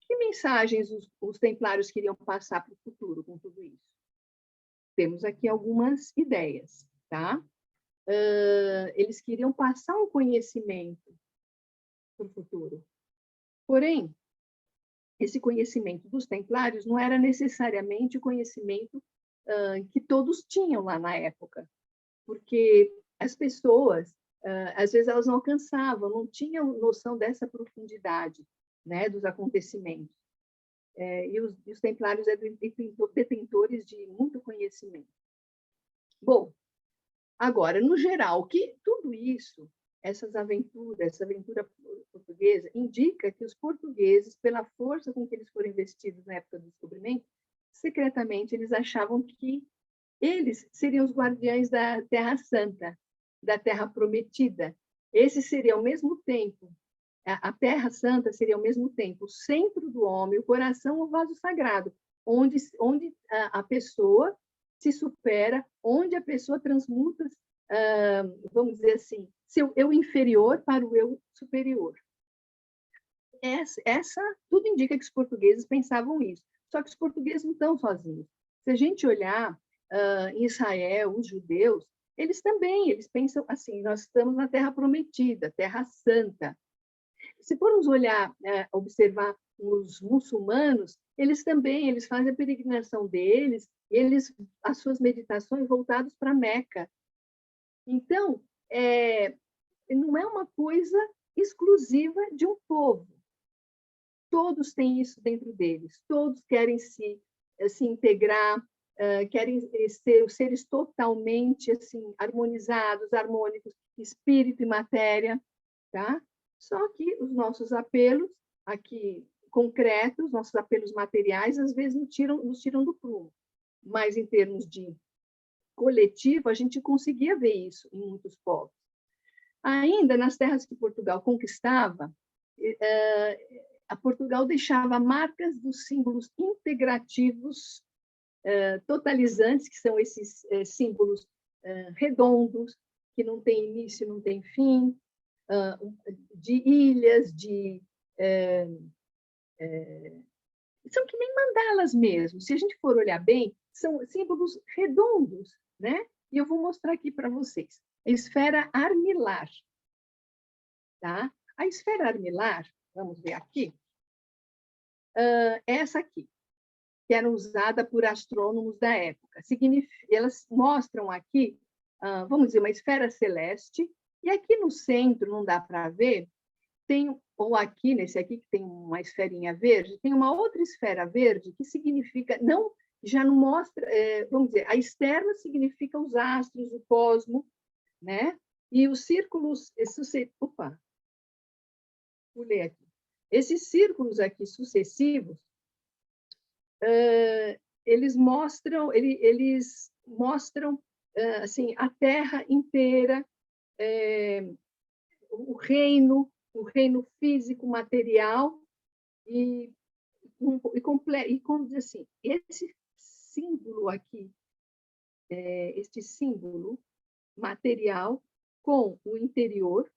Que mensagens os templários queriam passar para o futuro com tudo isso? Temos aqui algumas ideias, tá? Eles queriam passar um conhecimento para o futuro. Porém, esse conhecimento dos templários não era necessariamente o conhecimento que todos tinham lá na época, porque as pessoas, às vezes, elas não alcançavam, não tinham noção dessa profundidade, né, dos acontecimentos. E os templários eram detentores de muito conhecimento. Bom, agora, no geral, que tudo isso, essa aventura portuguesa, indica que os portugueses, pela força com que eles foram investidos na época do descobrimento, secretamente eles achavam que eles seriam os guardiães da Terra Santa, da Terra Prometida. Esse seria, ao mesmo tempo, a Terra Santa seria, ao mesmo tempo, o centro do homem, o coração, o vaso sagrado, onde a pessoa se supera, onde a pessoa transmuta, vamos dizer assim, seu eu inferior para o eu superior. Tudo indica que os portugueses pensavam isso. Só que os portugueses não estão sozinhos. Se a gente olhar em Israel, os judeus, eles pensam assim, nós estamos na Terra Prometida, Terra Santa. Se formos olhar, observar os muçulmanos, eles fazem a peregrinação deles, as suas meditações voltadas para Meca. Então, não é uma coisa exclusiva de um povo. Todos têm isso dentro deles, todos querem se integrar, querem ser seres totalmente assim, harmonizados, harmônicos, espírito e matéria, tá? Só que os nossos apelos aqui concretos, nossos apelos materiais, às vezes nos tiram do prumo. Mas em termos de coletivo, a gente conseguia ver isso em muitos povos. Ainda nas terras que Portugal conquistava, a Portugal deixava marcas dos símbolos integrativos totalizantes, que são esses símbolos redondos, que não têm início, não têm fim, de ilhas, são que nem mandalas mesmo. Se a gente for olhar bem, são símbolos redondos, né? E eu vou mostrar aqui para vocês. A esfera armilar, tá? A esfera armilar, vamos ver aqui, essa aqui, que era usada por astrônomos da época. Elas mostram aqui, vamos dizer, uma esfera celeste, e aqui no centro, não dá para ver, ou aqui, nesse aqui, que tem uma esferinha verde, tem uma outra esfera verde que significa, já não mostra, vamos dizer, a externa significa os astros, o cosmo, né? E os círculos, opa, pulei aqui. Esses círculos aqui sucessivos, eles mostram assim, a Terra inteira, o reino físico, material, e como diz assim, esse símbolo aqui, este símbolo material com o interior,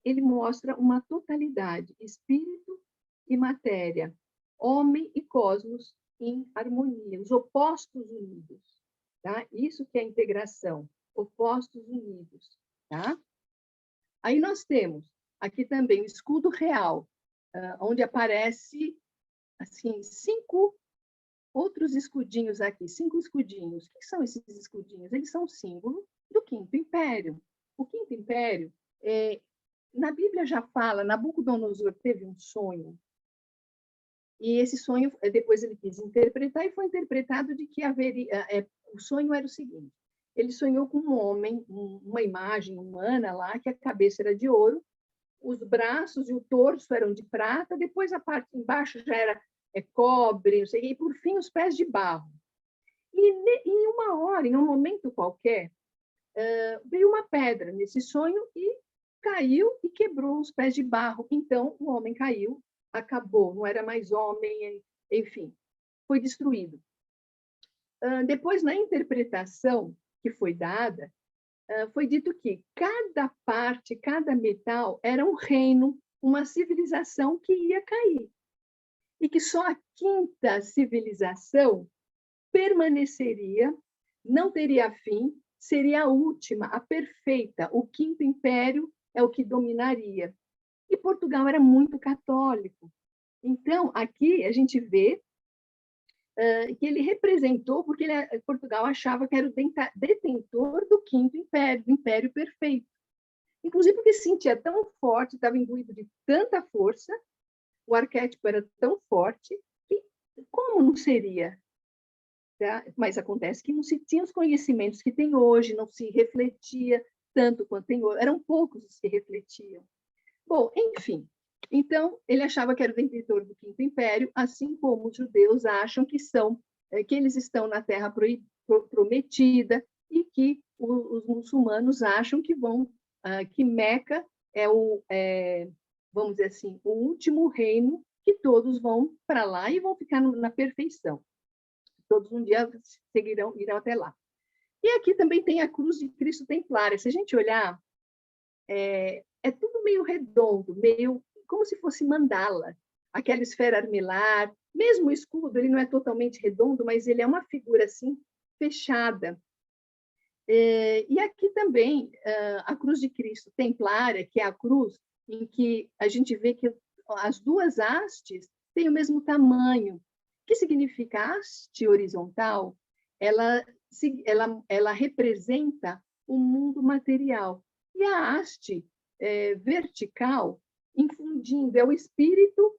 ele mostra uma totalidade, espírito e matéria, homem e cosmos em harmonia, os opostos unidos, tá? Isso que é a integração, opostos unidos, tá? Aí nós temos aqui também o escudo real, onde aparece assim 5 outros escudinhos aqui, 5 escudinhos. O que são esses escudinhos? Eles são símbolo do Quinto Império. O Quinto Império, na Bíblia já fala, Nabucodonosor teve um sonho, e esse sonho, depois ele quis interpretar, e foi interpretado de que o sonho era o seguinte: ele sonhou com um homem, uma imagem humana lá, que a cabeça era de ouro, os braços e o torso eram de prata, depois a parte embaixo já era cobre, não sei, e por fim os pés de barro. E em uma hora, em um momento qualquer, veio uma pedra nesse sonho e caiu e quebrou os pés de barro. Então o homem caiu, acabou, não era mais homem, enfim, foi destruído. Depois, na interpretação que foi dada, foi dito que cada parte, cada metal era um reino, uma civilização que ia cair. E que só a quinta civilização permaneceria, não teria fim, seria a última, a perfeita. O Quinto Império é o que dominaria. E Portugal era muito católico. Então, aqui a gente vê que ele representou, porque Portugal achava que era o detentor do Quinto Império, do Império Perfeito. Inclusive porque se sentia tão forte, estava imbuído de tanta força, o arquétipo era tão forte, que como não seria? Tá? Mas acontece que não se tinha os conhecimentos que tem hoje, não se refletia tanto quanto tem hoje, eram poucos os que refletiam. Bom, enfim, então ele achava que era o detentor do Quinto Império, assim como os judeus acham que eles estão na Terra Prometida, e que os muçulmanos acham que Meca vamos dizer assim, o último reino, que todos vão para lá e vão ficar na perfeição. Todos um dia irão até lá. E aqui também tem a cruz de Cristo Templária. Se a gente olhar, é tudo meio redondo, meio como se fosse mandala, aquela esfera armilar. Mesmo o escudo, ele não é totalmente redondo, mas ele é uma figura assim, fechada. E aqui também a cruz de Cristo Templária, que é a cruz em que a gente vê que as duas hastes têm o mesmo tamanho. O que significa a haste horizontal? Ela representa o mundo material. E a haste vertical, infundindo, é o espírito,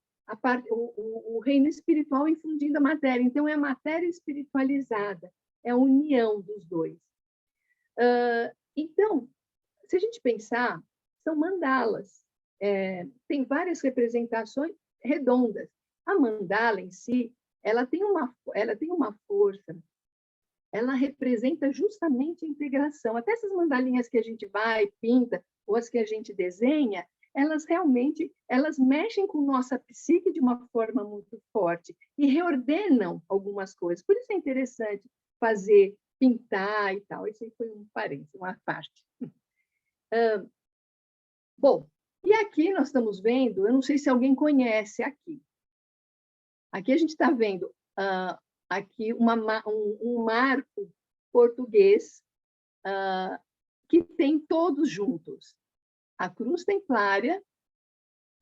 o reino espiritual infundindo a matéria. Então, é a matéria espiritualizada, é a união dos dois. Então, se a gente pensar, são mandalas. Tem várias representações redondas. A mandala em si, ela tem uma força, ela representa justamente a integração. Até essas mandalinhas que a gente vai, pinta, ou as que a gente desenha, elas realmente mexem com nossa psique de uma forma muito forte e reordenam algumas coisas. Por isso é interessante pintar e tal. Isso aí foi um parênteses, uma parte. Bom, e aqui nós estamos vendo, eu não sei se alguém conhece aqui. Aqui a gente está vendo aqui um marco português que tem todos juntos. A cruz templária,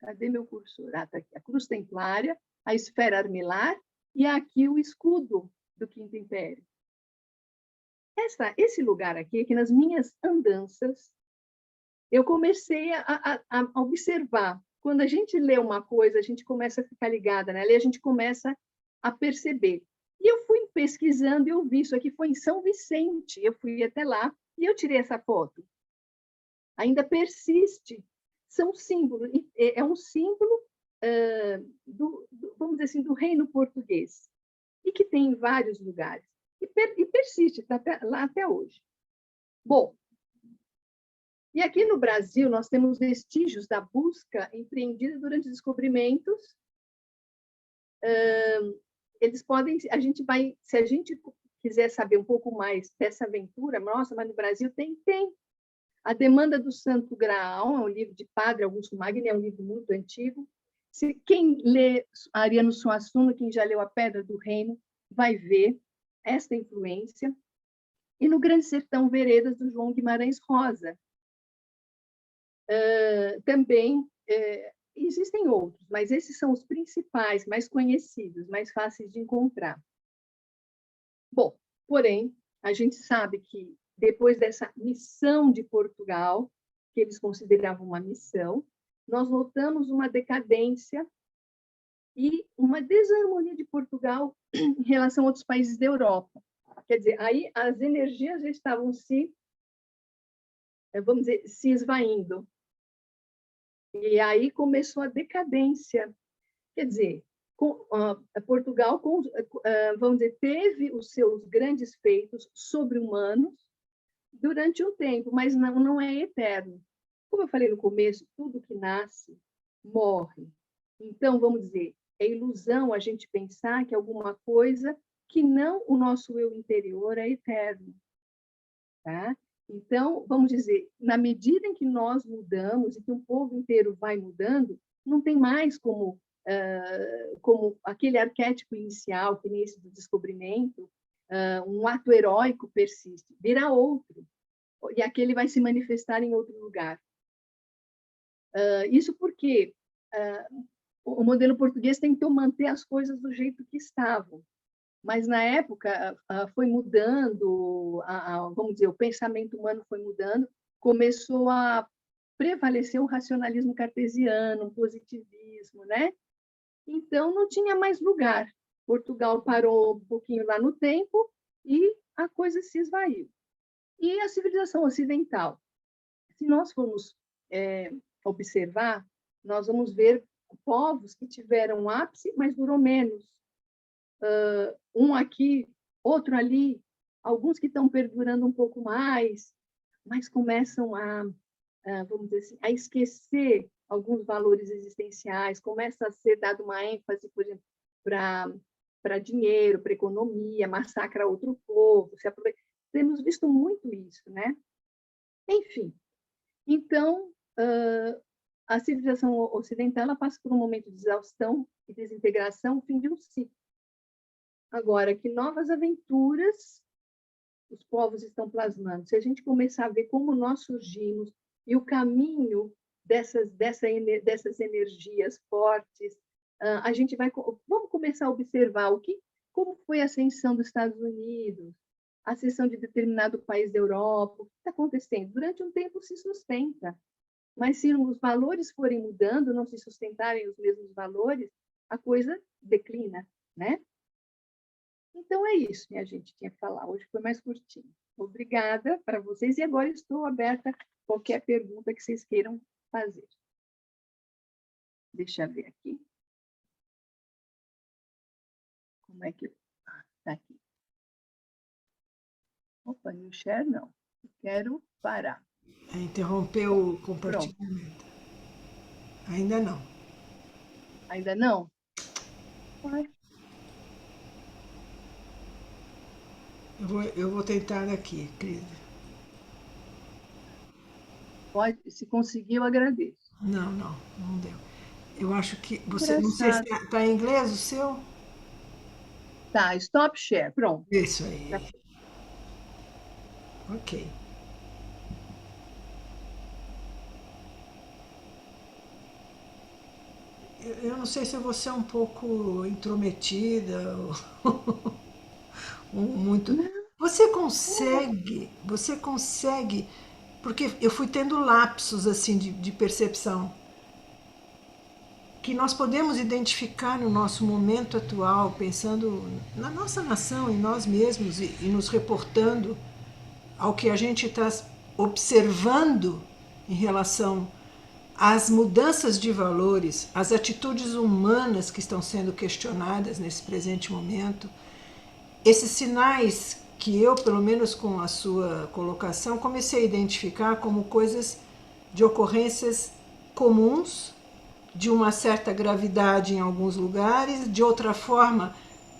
cadê meu cursor? Tá aqui. A cruz templária, a esfera armilar e aqui o escudo do Quinto Império. Esse lugar aqui, que nas minhas andanças, eu comecei a observar. Quando a gente lê uma coisa, a gente começa a ficar ligada, né? A gente começa a perceber. E eu fui pesquisando e eu vi isso aqui, foi em São Vicente. Eu fui até lá e eu tirei essa foto. Ainda persiste. São símbolos. É um símbolo, vamos dizer assim, do reino português. E que tem em vários lugares. E persiste, está lá até hoje. Bom, E aqui no Brasil, nós temos vestígios da busca empreendida durante os descobrimentos. Eles podem, a gente vai, se a gente quiser saber um pouco mais dessa aventura, nossa, mas no Brasil tem. A Demanda do Santo Graal é um livro de Padre Augusto Magni, é um livro muito antigo. Quem lê Ariano Suassuna, quem já leu A Pedra do Reino, vai ver esta influência. E no Grande Sertão Veredas, do João Guimarães Rosa. Também existem outros, mas esses são os principais, mais conhecidos, mais fáceis de encontrar. Bom, porém, a gente sabe que depois dessa missão de Portugal, que eles consideravam uma missão, nós notamos uma decadência e uma desarmonia de Portugal em relação a outros países da Europa. Quer dizer, aí as energias já estavam vamos dizer, se esvaindo. E aí começou a decadência. Quer dizer, Portugal, vamos dizer, teve os seus grandes feitos sobre-humanos durante um tempo, mas não é eterno. Como eu falei no começo, tudo que nasce morre. Então, vamos dizer, é ilusão a gente pensar que alguma coisa que não o nosso eu interior é eterno. Tá? Então, vamos dizer, na medida em que nós mudamos e que um povo inteiro vai mudando, não tem mais como aquele arquétipo inicial, que nem esse do descobrimento, um ato heróico persiste, virá outro, e aquele vai se manifestar em outro lugar. Isso porque o modelo português tentou manter as coisas do jeito que estavam, mas na época foi mudando, vamos dizer, o pensamento humano foi mudando, começou a prevalecer o racionalismo cartesiano, o positivismo, né? Então não tinha mais lugar. Portugal parou um pouquinho lá no tempo e a coisa se esvaiu. E a civilização ocidental? Se nós formos observar, nós vamos ver povos que tiveram um ápice, mas durou menos. Um aqui, outro ali, alguns que estão perdurando um pouco mais, mas começam vamos dizer assim, a esquecer alguns valores existenciais, começa a ser dado uma ênfase, por exemplo, para dinheiro, para economia, massacra outro povo, se aproveita. Temos visto muito isso, né? Enfim, então, a civilização ocidental ela passa por um momento de exaustão e desintegração, o fim de um ciclo. Agora, que novas aventuras os povos estão plasmando? Se a gente começar a ver como nós surgimos e o caminho dessas energias fortes, a gente vamos começar a observar como foi a ascensão dos Estados Unidos, a ascensão de determinado país da Europa, o que está acontecendo? Durante um tempo se sustenta, mas se os valores forem mudando, não se sustentarem os mesmos valores, a coisa declina, né? Então é isso que a gente tinha que falar. Hoje foi mais curtinho. Obrigada para vocês e agora estou aberta a qualquer pergunta que vocês queiram fazer. Deixa eu ver aqui. Como é que... Está aqui. Opa, no share não. Eu quero parar. Interrompeu o compartilhamento. Pronto. Ainda não. Ainda não? Vai. Eu vou tentar aqui, Cris. Pode, se conseguir, eu agradeço. Não deu. Eu acho que você, não sei se está em inglês o seu? Tá, stop share, pronto. Isso aí. Tá. Ok. Eu não sei se você é um pouco intrometida ou muito. Você consegue, porque eu fui tendo lapsos assim de percepção, que nós podemos identificar no nosso momento atual, pensando na nossa nação, em nós mesmos e nos reportando ao que a gente está observando em relação às mudanças de valores, às atitudes humanas que estão sendo questionadas nesse presente momento, esses sinais que eu, pelo menos com a sua colocação, comecei a identificar como coisas de ocorrências comuns, de uma certa gravidade em alguns lugares, de outra forma,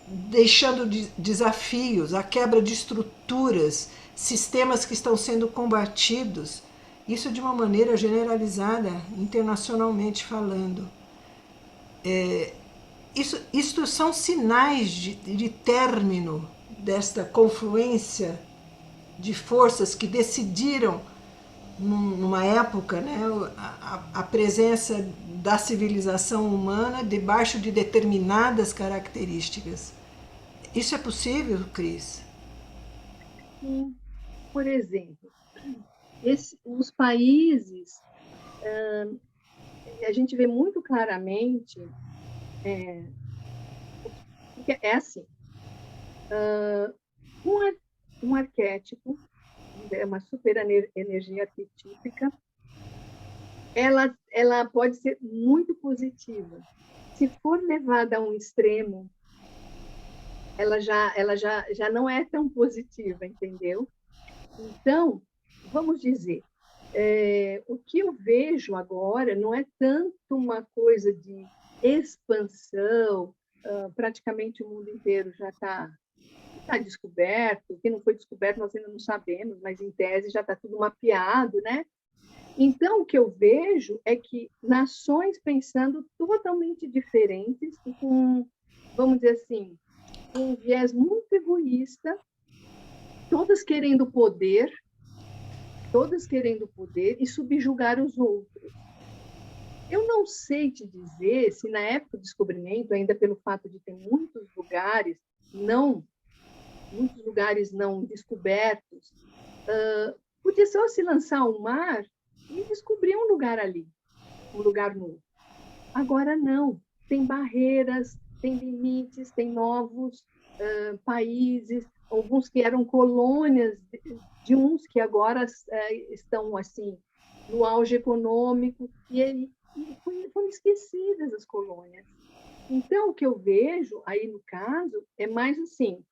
deixando desafios, a quebra de estruturas, sistemas que estão sendo combatidos, isso de uma maneira generalizada, internacionalmente falando. Isto são sinais de término desta confluência de forças que decidiram, numa época, né, a presença da civilização humana debaixo de determinadas características. Isso é possível, Cris? Sim. Por exemplo, os países, a gente vê muito claramente, porque é assim, um arquétipo, é uma super energia arquetípica, ela pode ser muito positiva. Se for levada a um extremo, ela já não é tão positiva, entendeu? Então, vamos dizer, o que eu vejo agora não é tanto uma coisa de expansão, praticamente o mundo inteiro já está descoberto, o que não foi descoberto nós ainda não sabemos, mas em tese já está tudo mapeado, né? Então, o que eu vejo é que nações pensando totalmente diferentes e com, vamos dizer assim, um viés muito egoísta, todas querendo poder e subjugar os outros. Eu não sei te dizer se na época do descobrimento, ainda pelo fato de ter muitos lugares não descobertos, podia só se lançar ao mar e descobrir um lugar ali, um lugar novo. Agora não, tem barreiras, tem limites, tem novos países, alguns que eram colônias de uns que agora estão assim no auge econômico e foram esquecidas as colônias. Então, o que eu vejo aí no caso é mais assim,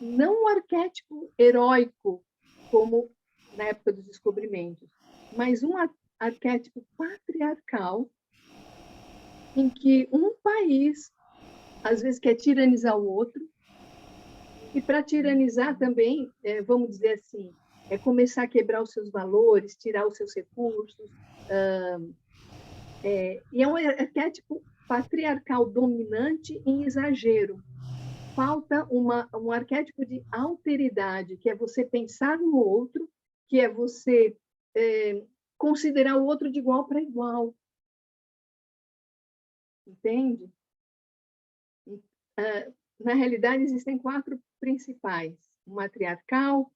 não um arquétipo heróico, como na época dos descobrimentos, mas um arquétipo patriarcal, em que um país, às vezes, quer tiranizar o outro, e para tiranizar também, vamos dizer assim, é começar a quebrar os seus valores, tirar os seus recursos, e é um arquétipo patriarcal dominante em exagero. Falta um arquétipo de alteridade, que é você pensar no outro, que é você considerar o outro de igual para igual. Entende? Na realidade, existem 4 principais. O matriarcal,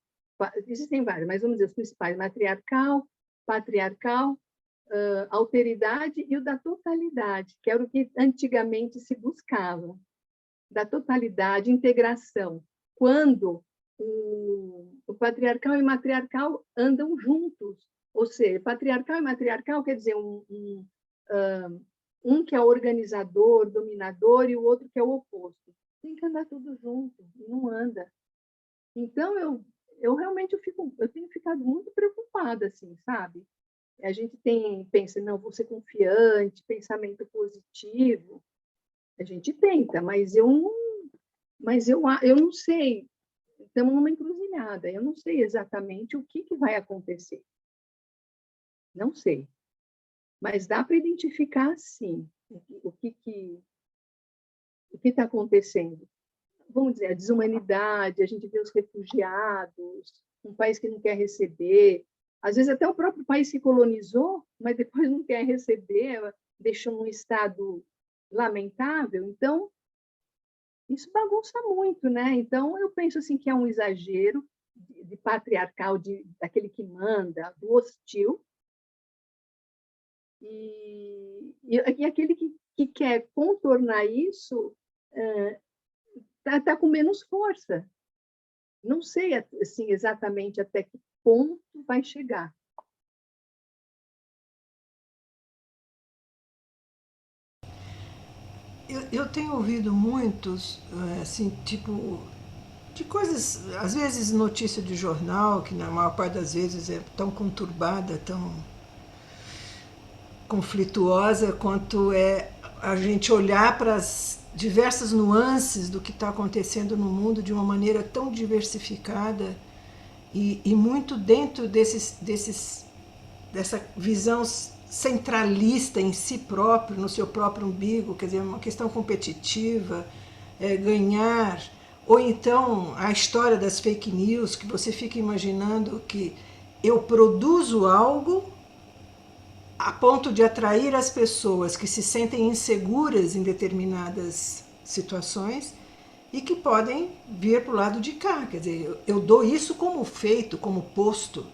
existem vários, mas vamos dizer os principais: matriarcal, patriarcal, alteridade e o da totalidade, que era o que antigamente se buscava. Da totalidade, integração. Quando o patriarcal e o matriarcal andam juntos, ou seja, patriarcal e matriarcal quer dizer um que é organizador, dominador, e o outro que é o oposto. Tem que andar tudo junto, e não anda. Então, eu realmente eu tenho ficado muito preocupada, assim, sabe? A gente pensa, não, vou ser confiante, pensamento positivo. A gente tenta, mas eu não sei. Estamos numa encruzilhada. Eu não sei exatamente o que vai acontecer. Não sei. Mas dá para identificar, sim, o que está acontecendo. Vamos dizer, a desumanidade, a gente vê os refugiados, um país que não quer receber, às vezes até o próprio país que colonizou, mas depois não quer receber, deixou num estado lamentável. Então, isso bagunça muito, né? Então, eu penso assim que é um exagero de patriarcal, daquele que manda, do hostil, e aquele que quer contornar isso tá com menos força. Não sei assim, exatamente até que ponto vai chegar. Eu tenho ouvido muitos, assim, tipo, de coisas, às vezes notícia de jornal, que na maior parte das vezes é tão conturbada, tão conflituosa quanto é a gente olhar para as diversas nuances do que está acontecendo no mundo de uma maneira tão diversificada e muito dentro dessa visão centralista em si próprio, no seu próprio umbigo, quer dizer, uma questão competitiva, ganhar, ou então a história das fake news, que você fica imaginando que eu produzo algo a ponto de atrair as pessoas que se sentem inseguras em determinadas situações e que podem vir para o lado de cá. Quer dizer, eu dou isso como feito, como posto.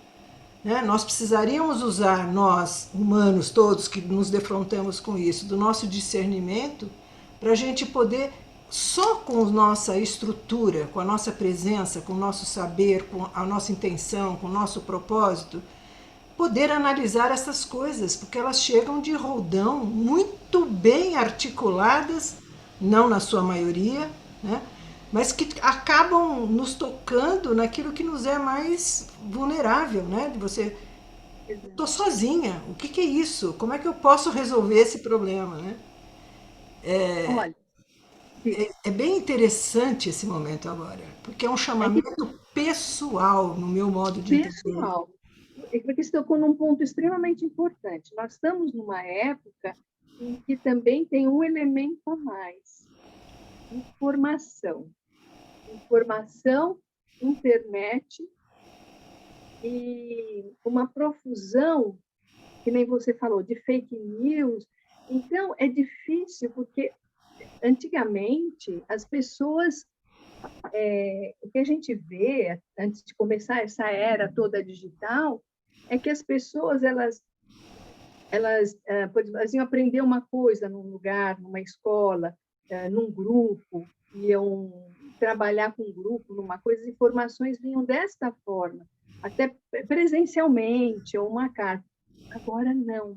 Né? Nós precisaríamos usar, nós, humanos todos que nos defrontamos com isso, do nosso discernimento, para a gente poder, só com a nossa estrutura, com a nossa presença, com o nosso saber, com a nossa intenção, com o nosso propósito, poder analisar essas coisas, porque elas chegam de roldão, muito bem articuladas, não na sua maioria, né? Mas que acabam nos tocando naquilo que nos é mais vulnerável, né? De você, estou sozinha, o que é isso? Como é que eu posso resolver esse problema, né? Olha, diga, É bem interessante esse momento agora, porque é um é que chamamento pessoal, no meu modo de entender. pessoal, porque você tocou num ponto extremamente importante. Nós estamos numa época em que também tem um elemento a mais: informação. Informação, internet e uma profusão, que nem você falou, de fake news. Então, é difícil, porque antigamente as pessoas, o que a gente vê antes de começar essa era toda digital, é que as pessoas por exemplo, elas iam aprender uma coisa num lugar, numa escola, num grupo, iam trabalhar com um grupo, numa coisa, as informações vinham desta forma, até presencialmente, ou uma carta. Agora não,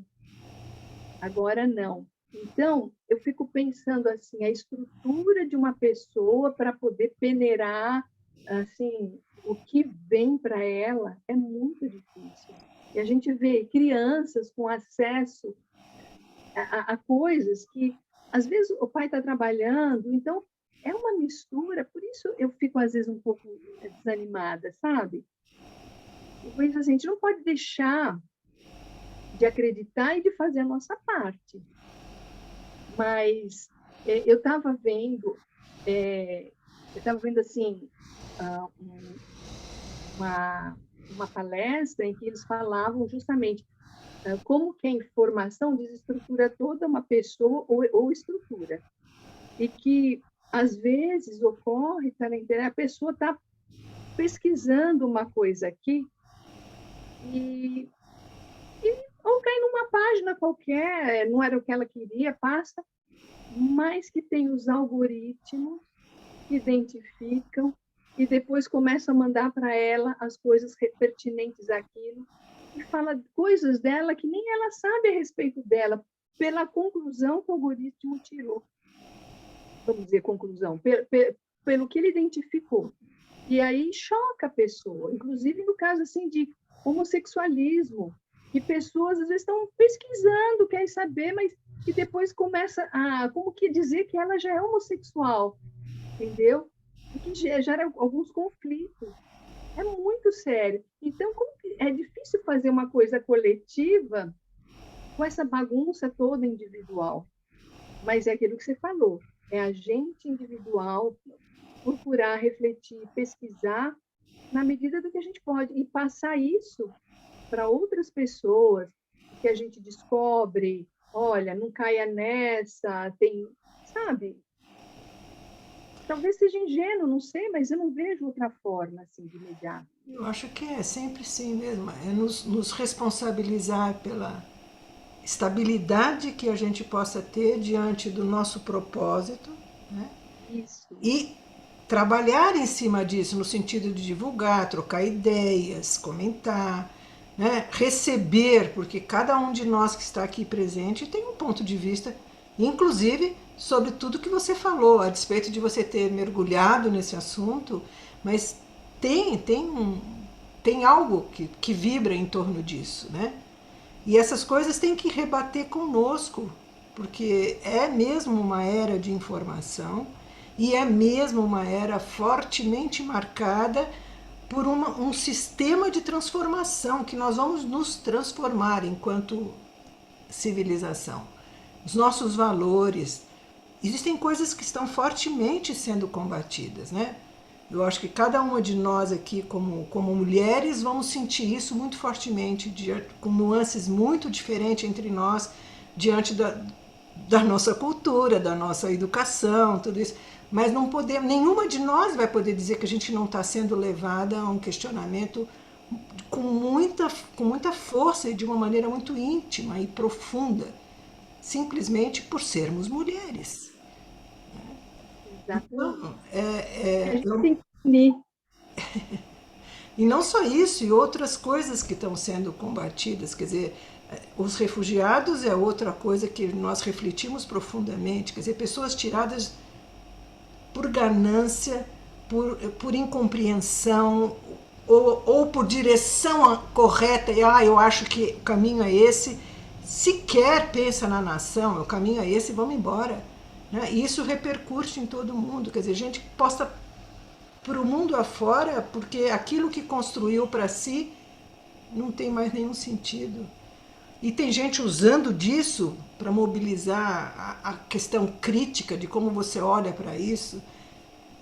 agora não. Então, eu fico pensando assim, a estrutura de uma pessoa para poder peneirar assim, o que vem para ela é muito difícil. E a gente vê crianças com acesso a coisas que, às vezes, o pai está trabalhando, então é uma mistura, por isso eu fico, às vezes, um pouco desanimada, sabe? Eu penso assim, a gente não pode deixar de acreditar e de fazer a nossa parte. Mas eu estava vendo, assim, uma palestra em que eles falavam justamente como que a informação desestrutura toda uma pessoa ou estrutura. E que, às vezes, ocorre, tá na internet, a pessoa está pesquisando uma coisa aqui e ou cai numa página qualquer, não era o que ela queria, passa, mas que tem os algoritmos que identificam e depois começam a mandar para ela as coisas pertinentes àquilo e fala coisas dela que nem ela sabe a respeito dela, pela conclusão que o algoritmo tirou. Vamos dizer, conclusão, pelo que ele identificou. E aí choca a pessoa, inclusive no caso assim de homossexualismo, que pessoas às vezes estão pesquisando, querem saber, mas que depois começa a, como que dizer que ela já é homossexual, entendeu? E que gera alguns conflitos. É muito sério. Então, é difícil fazer uma coisa coletiva com essa bagunça toda individual. Mas é aquilo que você falou, é a gente individual procurar refletir, pesquisar na medida do que a gente pode e passar isso para outras pessoas, que a gente descobre, olha, não caia nessa, tem, sabe? Talvez seja ingênuo, não sei, mas eu não vejo outra forma assim de imediato. Eu acho que é sempre sim mesmo, é nos responsabilizar pela estabilidade que a gente possa ter diante do nosso propósito, né? Isso. E trabalhar em cima disso, no sentido de divulgar, trocar ideias, comentar, né? Receber, porque cada um de nós que está aqui presente tem um ponto de vista Inclusive, sobre tudo que você falou, a despeito de você ter mergulhado nesse assunto, mas tem algo que vibra em torno disso, né? E essas coisas têm que rebater conosco, porque é mesmo uma era de informação e é mesmo uma era fortemente marcada por um sistema de transformação, que nós vamos nos transformar enquanto civilização. Os nossos valores. Existem coisas que estão fortemente sendo combatidas, né? Eu acho que cada uma de nós aqui, como mulheres, vamos sentir isso muito fortemente, com nuances muito diferentes entre nós, diante da nossa cultura, da nossa educação, tudo isso. Mas não podemos, nenhuma de nós vai poder dizer que a gente não está sendo levada a um questionamento com muita força e de uma maneira muito íntima e profunda, simplesmente por sermos mulheres. Exatamente. Então, A gente tem que unir. e não só isso, e outras coisas que estão sendo combatidas, quer dizer, os refugiados é outra coisa que nós refletimos profundamente, quer dizer, pessoas tiradas por ganância, por incompreensão, ou por direção correta, e eu acho que o caminho é esse, sequer pensa na nação, o caminho é esse, vamos embora. Né? E isso repercute em todo mundo, quer dizer, gente posta para o mundo afora, porque aquilo que construiu para si não tem mais nenhum sentido. E tem gente usando disso para mobilizar a questão crítica de como você olha para isso.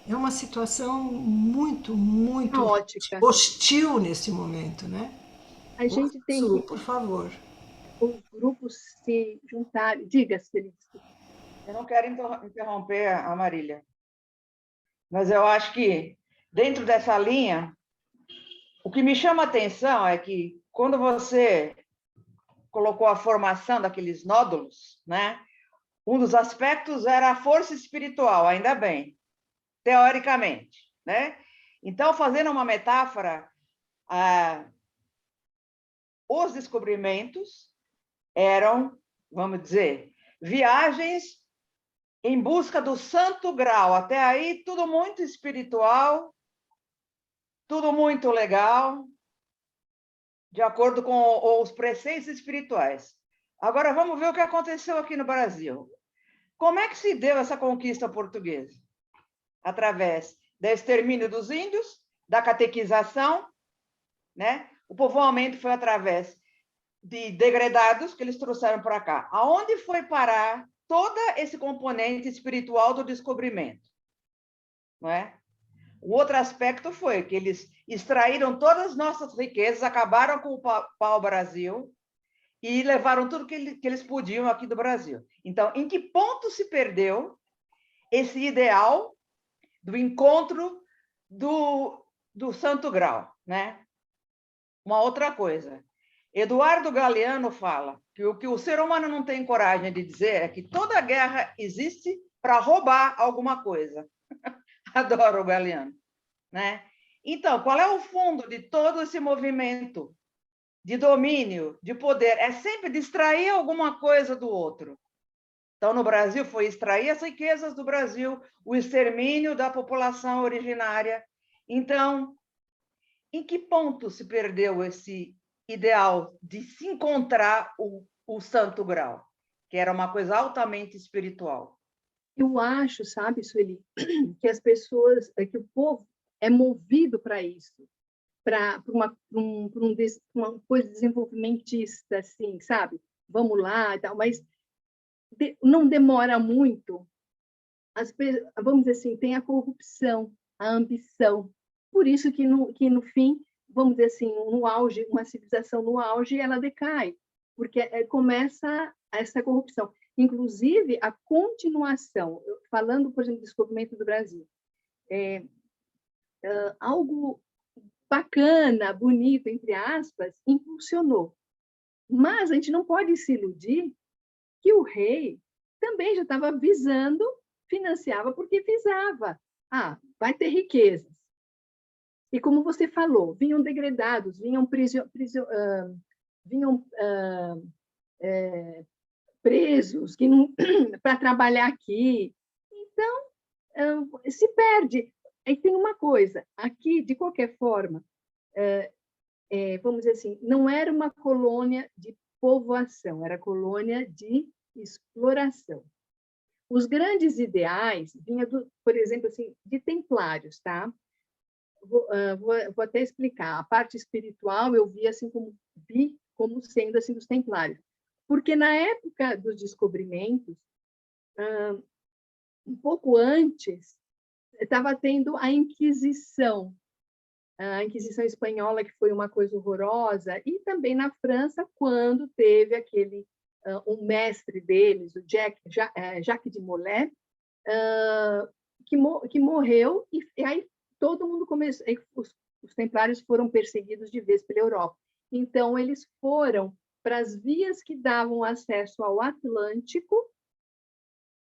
É uma situação muito, muito Caótica. hostil nesse momento, né? A gente tem Su, que por favor. os grupos se juntarem. Diga, Celeste. Eu não quero interromper a Marília, mas eu acho que, dentro dessa linha, o que me chama a atenção é que, quando você colocou a formação daqueles nódulos, né, um dos aspectos era a força espiritual, ainda bem, teoricamente, né? Então, fazendo uma metáfora, os descobrimentos eram, vamos dizer, viagens em busca do santo grau. Até aí, tudo muito espiritual, tudo muito legal, de acordo com os preceitos espirituais. Agora, vamos ver o que aconteceu aqui no Brasil. Como é que se deu essa conquista portuguesa? Através do extermínio dos índios, da catequização, né? O povoamento foi através de degredados que eles trouxeram para cá. Aonde foi parar todo esse componente espiritual do descobrimento? Não é? O outro aspecto foi que eles extraíram todas as nossas riquezas, acabaram com o pau-brasil e levaram tudo que eles podiam aqui do Brasil. Então, em que ponto se perdeu esse ideal do encontro do Santo Grau, né? Uma outra coisa. Eduardo Galeano fala que o que o ser humano não tem coragem de dizer é que toda guerra existe para roubar alguma coisa. Adoro o Galeano, né? Então, qual é o fundo de todo esse movimento de domínio, de poder? É sempre distrair alguma coisa do outro. Então, no Brasil, foi extrair as riquezas do Brasil, o extermínio da população originária. Então, em que ponto se perdeu esse ideal de se encontrar o santo grau, que era uma coisa altamente espiritual? Eu acho, sabe, Sueli, que as pessoas, que o povo é movido para isso, para uma coisa desenvolvimentista, assim, sabe? Vamos lá e tal, mas não demora muito. Vamos dizer assim, tem a corrupção, a ambição. Por isso que no fim, vamos dizer assim, no auge, uma civilização no auge, ela decai, porque começa essa corrupção. Inclusive, a continuação, falando, por exemplo, do descobrimento do Brasil, algo bacana, bonito, entre aspas, impulsionou. Mas a gente não pode se iludir que o rei também já estava visando, financiava porque visava. Vai ter riquezas. E como você falou, vinham degradados, vinham presos para trabalhar aqui. Então, se perde. Aí tem uma coisa, aqui, de qualquer forma, vamos dizer assim, não era uma colônia de povoação, era colônia de exploração. Os grandes ideais vinham, por exemplo, assim, de templários, tá? Vou até explicar. A parte espiritual eu vi assim como sendo assim dos templários, porque na época dos descobrimentos, um pouco antes, estava tendo a Inquisição Espanhola, que foi uma coisa horrorosa, e também na França, quando teve aquele um mestre deles, o Jacques de Molay, que morreu, e aí todo mundo começou, os templários foram perseguidos de vez pela Europa. Então, eles foram para as vias que davam acesso ao Atlântico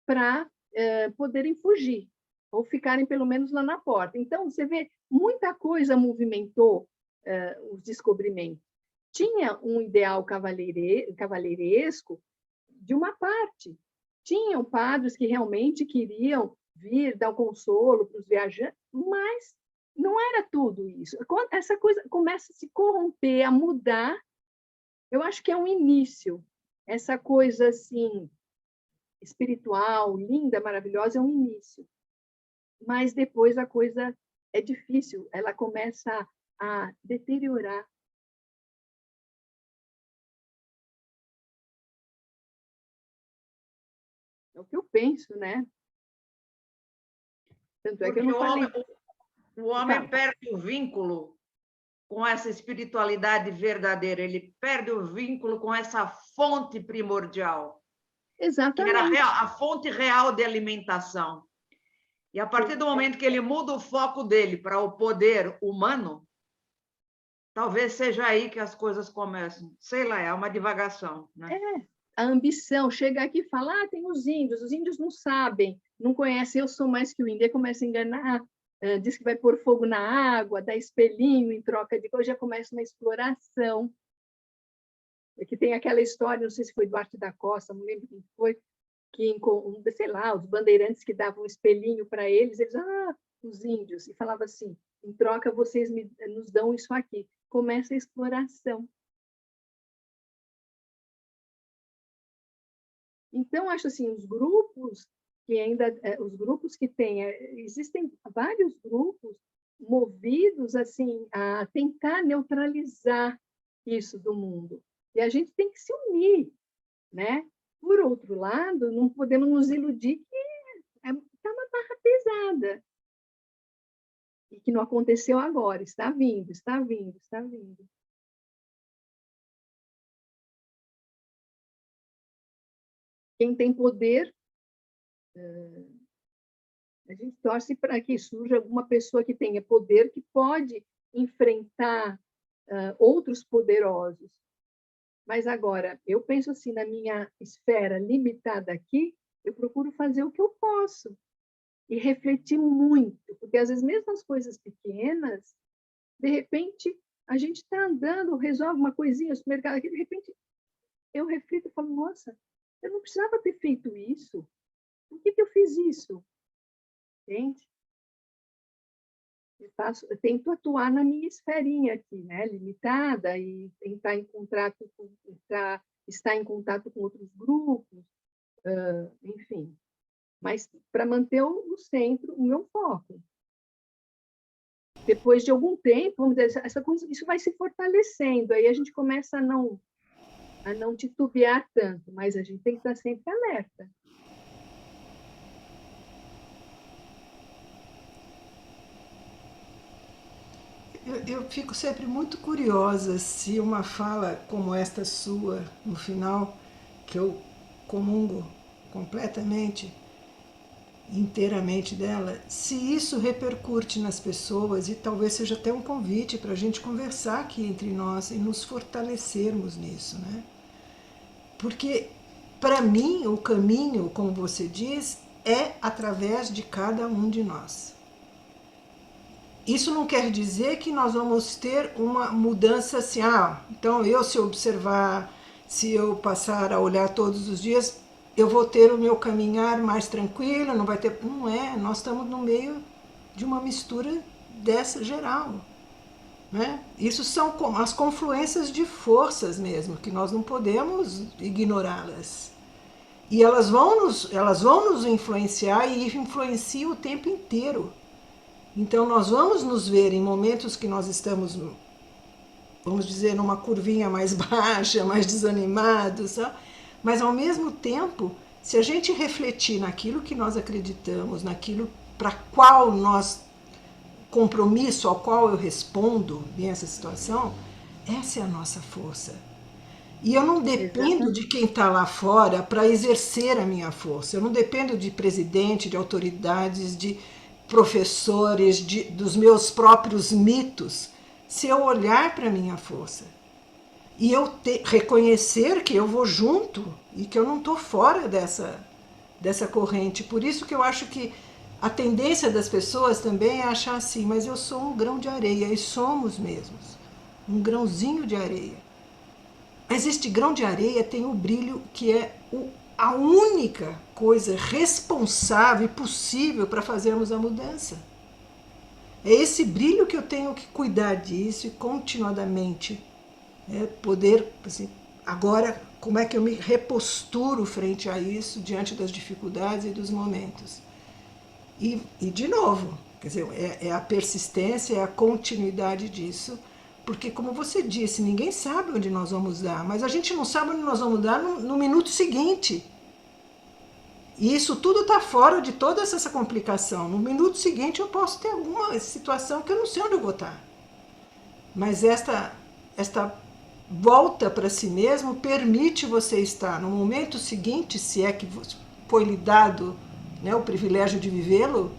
para poderem fugir, ou ficarem pelo menos lá na porta. Então, você vê, muita coisa movimentou os descobrimentos. Tinha um ideal cavaleiresco de uma parte. Tinham padres que realmente queriam vir dar o consolo para os viajantes, mas não era tudo isso. Essa coisa começa a se corromper, a mudar. Eu acho que é um início. Essa coisa assim espiritual, linda, maravilhosa, é um início. Mas depois a coisa é difícil, ela começa a deteriorar. É o que eu penso, né? Tanto é que eu não falei. O homem perde o vínculo com essa espiritualidade verdadeira, ele perde o vínculo com essa fonte primordial. Exatamente. Que era a fonte real de alimentação. E a partir do momento que ele muda o foco dele para o poder humano, talvez seja aí que as coisas começam. Sei lá, é uma divagação, né? A ambição chega aqui e fala, tem os índios não sabem, não conhecem, eu sou mais que o índio, aí começa a enganar, diz que vai pôr fogo na água, dá espelhinho em troca de coisa, já começa uma exploração. Aqui tem aquela história, não sei se foi Duarte da Costa, não lembro quem foi, que, sei lá, os bandeirantes que davam um espelhinho para eles, os índios, e falava assim, em troca vocês nos dão isso aqui. Começa a exploração. Então, acho assim, os grupos que têm, existem vários grupos movidos assim a tentar neutralizar isso do mundo. E a gente tem que se unir, né? Por outro lado, não podemos nos iludir que está uma barra pesada e que não aconteceu agora, está vindo, está vindo, está vindo. Quem tem poder, a gente torce para que surja alguma pessoa que tenha poder, que pode enfrentar outros poderosos. Mas agora, eu penso assim, na minha esfera limitada aqui, eu procuro fazer o que eu posso e refletir muito, porque às vezes mesmo as coisas pequenas, de repente a gente está andando, resolve uma coisinha no supermercado aqui, de repente eu reflito e falo, nossa, eu não precisava ter feito isso. Por que eu fiz isso? Entende? Eu tento atuar na minha esferinha aqui, né? Limitada, e tentar estar em contato com outros grupos, enfim. Mas para manter no centro o meu foco. Depois de algum tempo, vamos dizer, essa coisa, isso vai se fortalecendo, aí a gente começa a não titubear tanto, mas a gente tem que estar sempre alerta. Eu fico sempre muito curiosa se uma fala como esta sua, no final, que eu comungo completamente, inteiramente dela, se isso repercute nas pessoas e talvez seja até um convite para a gente conversar aqui entre nós e nos fortalecermos nisso, né? Porque, para mim, o caminho, como você diz, é através de cada um de nós. Isso não quer dizer que nós vamos ter uma mudança assim, então eu, se observar, se eu passar a olhar todos os dias, eu vou ter o meu caminhar mais tranquilo, não vai ter... Não é, nós estamos no meio de uma mistura dessa geral. Né? Isso são as confluências de forças mesmo, que nós não podemos ignorá-las. E elas vão nos influenciar e influenciam o tempo inteiro. Então nós vamos nos ver em momentos que nós estamos, vamos dizer, numa curvinha mais baixa, mais desanimados, sabe? Mas ao mesmo tempo, se a gente refletir naquilo que nós acreditamos, naquilo para qual nós, compromisso ao qual eu respondo nessa situação, essa é a nossa força. E eu não dependo de quem está lá fora para exercer a minha força. Eu não dependo de presidente, de autoridades, de professores, dos meus próprios mitos, se eu olhar para a minha força. E eu reconhecer que eu vou junto e que eu não estou fora dessa corrente. Por isso que eu acho que a tendência das pessoas também é achar assim, mas eu sou um grão de areia, e somos mesmos. Um grãozinho de areia. Mas este grão de areia tem o brilho que é a única coisa responsável e possível para fazermos a mudança. É esse brilho que eu tenho que cuidar disso e continuadamente poder, assim, agora, como é que eu me reposturo frente a isso, diante das dificuldades e dos momentos. E de novo, quer dizer, é a persistência, é a continuidade disso, porque, como você disse, ninguém sabe onde nós vamos dar, mas a gente não sabe onde nós vamos dar no minuto seguinte. E isso tudo está fora de toda essa complicação. No minuto seguinte eu posso ter alguma situação que eu não sei onde eu vou estar. Mas esta volta para si mesmo permite você estar no momento seguinte, se é que foi lhe dado, né, o privilégio de vivê-lo,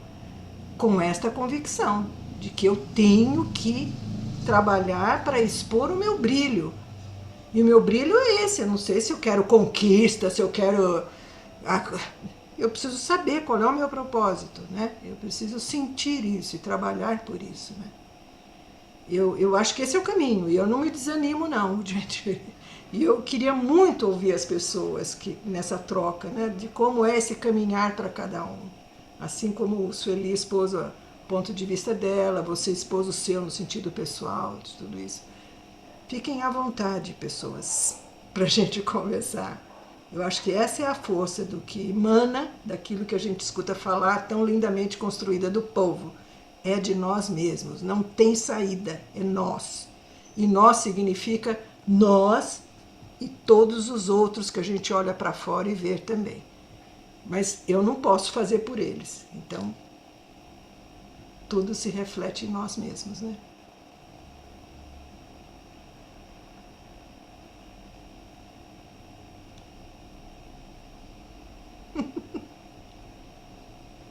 com esta convicção de que eu tenho que trabalhar para expor o meu brilho. E o meu brilho é esse. Eu não sei se eu quero conquista, se eu quero... Eu preciso saber qual é o meu propósito, né? Eu preciso sentir isso e trabalhar por isso, né? Eu acho que esse é o caminho, e eu não me desanimo não, gente. E eu queria muito ouvir as pessoas nessa troca, né, de como é esse caminhar para cada um. Assim como o Sueli expôs o ponto de vista dela, você expôs o seu no sentido pessoal, de tudo isso. Fiquem à vontade, pessoas, para a gente conversar. Eu acho que essa é a força do que emana daquilo que a gente escuta falar, tão lindamente construída do povo. É de nós mesmos, não tem saída, é nós. E nós significa nós e todos os outros que a gente olha para fora e vê também. Mas eu não posso fazer por eles, então tudo se reflete em nós mesmos, né?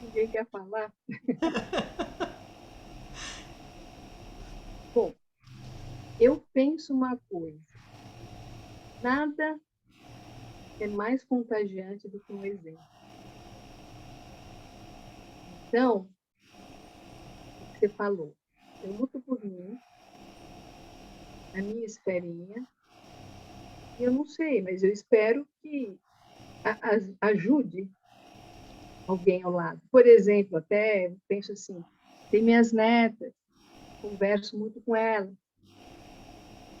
Ninguém quer falar? Bom, eu penso uma coisa. Nada é mais contagiante do que um exemplo. Então, o que você falou, eu luto por mim, a minha esferinha, e eu não sei, mas eu espero que ajude alguém ao lado. Por exemplo, até penso assim, tem minhas netas, converso muito com elas,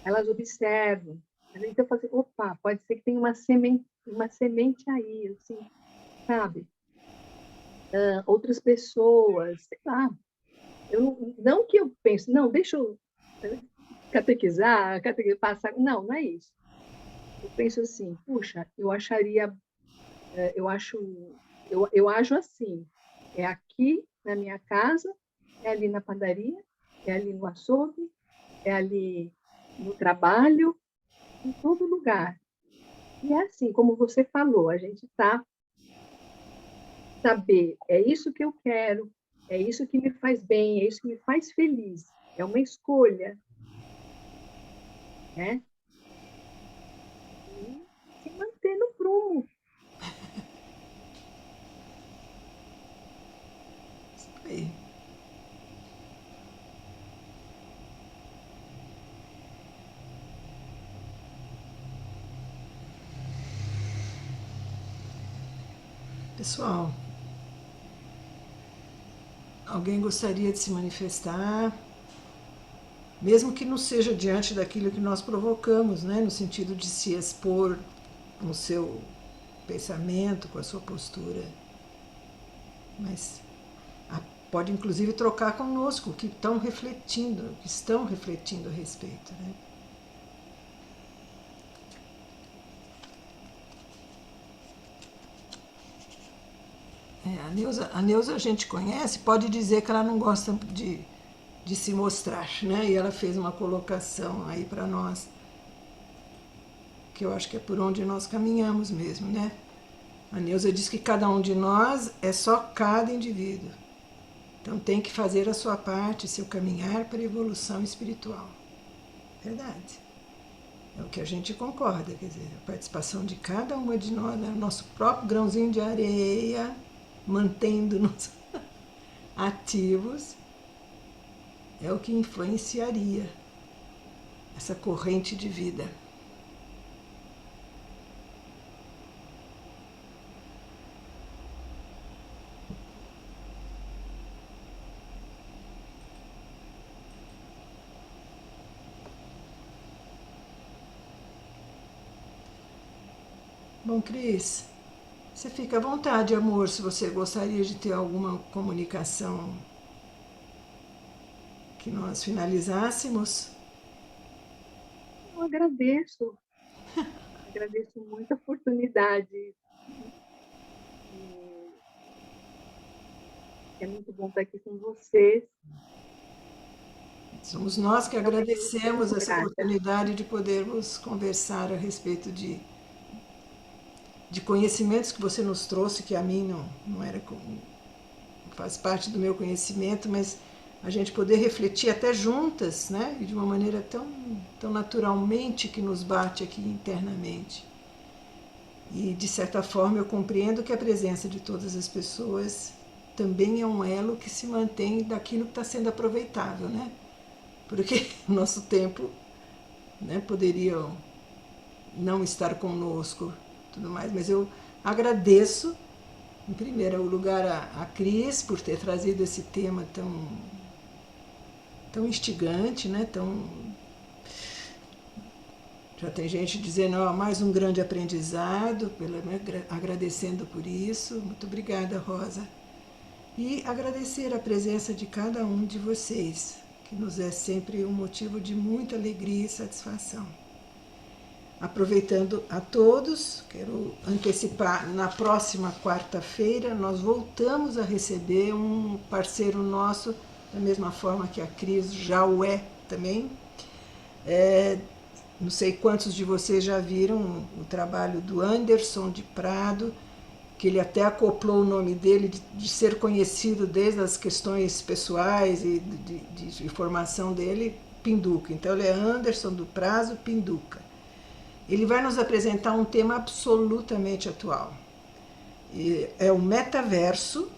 elas observam, então eu falo assim, opa, pode ser que tenha uma semente aí, assim, sabe? Outras pessoas, sei lá. Não que eu pense, não, deixa eu catequizar, passar. Não, não é isso. Eu penso assim, puxa, eu acharia, eu acho assim, é aqui na minha casa, é ali na padaria, é ali no açougue, é ali no trabalho, em todo lugar. E é assim, como você falou, a gente está saber, é isso que eu quero, é isso que me faz bem, é isso que me faz feliz. É uma escolha, né? E se manter no prumo. Aí. Pessoal, alguém gostaria de se manifestar? Mesmo que não seja diante daquilo que nós provocamos, né? No sentido de se expor com o seu pensamento, com a sua postura. Mas pode inclusive trocar conosco, que estão refletindo a respeito, né? A Neuza a gente conhece, pode dizer que ela não gosta de se mostrar, né? E ela fez uma colocação aí para nós, que eu acho que é por onde nós caminhamos mesmo, né? A Neuza diz que cada um de nós é só cada indivíduo. Então tem que fazer a sua parte, seu caminhar para a evolução espiritual. Verdade. É o que a gente concorda, quer dizer, a participação de cada uma de nós, né? Nosso próprio grãozinho de areia, mantendo-nos ativos, é o que influenciaria essa corrente de vida. Bom, Cris, você fica à vontade, amor, se você gostaria de ter alguma comunicação que nós finalizássemos. Eu agradeço muito a oportunidade. É muito bom estar aqui com vocês. Somos nós que agradecemos essa oportunidade de podermos conversar a respeito de conhecimentos que você nos trouxe, que a mim não era, faz parte do meu conhecimento, mas a gente poder refletir até juntas, né? E de uma maneira tão naturalmente que nos bate aqui internamente. E, de certa forma, eu compreendo que a presença de todas as pessoas também é um elo que se mantém daquilo que está sendo aproveitável, né? Porque o nosso tempo, né, poderia não estar conosco, tudo mais, mas eu agradeço, em primeiro lugar, a Cris por ter trazido esse tema tão instigante, né? Já tem gente dizendo, mais um grande aprendizado, agradecendo por isso. Muito obrigada, Rosa. E agradecer a presença de cada um de vocês, que nos é sempre um motivo de muita alegria e satisfação. Aproveitando a todos, quero antecipar, na próxima quarta-feira nós voltamos a receber um parceiro nosso, da mesma forma que a Cris já o é também. Não sei quantos de vocês já viram o trabalho do Anderson de Prado, que ele até acoplou o nome dele de ser conhecido desde as questões pessoais e de formação dele, Pinduca. Então ele é Anderson do Prado Pinduca. Ele vai nos apresentar um tema absolutamente atual. É o metaverso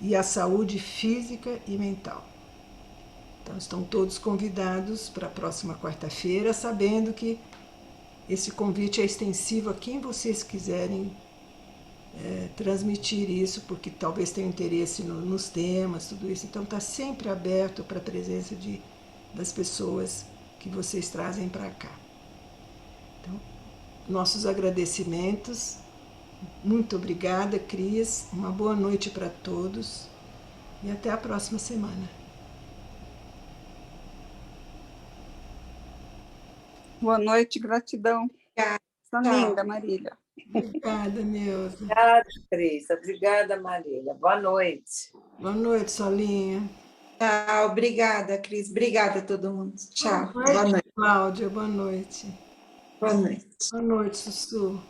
e a saúde física e mental. Então estão todos convidados para a próxima quarta-feira, sabendo que esse convite é extensivo a quem vocês quiserem transmitir isso, porque talvez tenham interesse nos temas, tudo isso. Então está sempre aberto para a presença das pessoas que vocês trazem para cá. Então, nossos agradecimentos. Muito obrigada, Cris. Uma boa noite para todos e até a próxima semana. Boa noite, gratidão. Sua linda, Marília. Obrigada, Neuza. Obrigada, Cris. Obrigada, Marília. Boa noite. Boa noite, Solinha. Tchau, obrigada, Cris. Obrigada a todo mundo. Tchau. Boa noite, Cláudia. Boa noite. Boa noite. Boa noite, Sussu.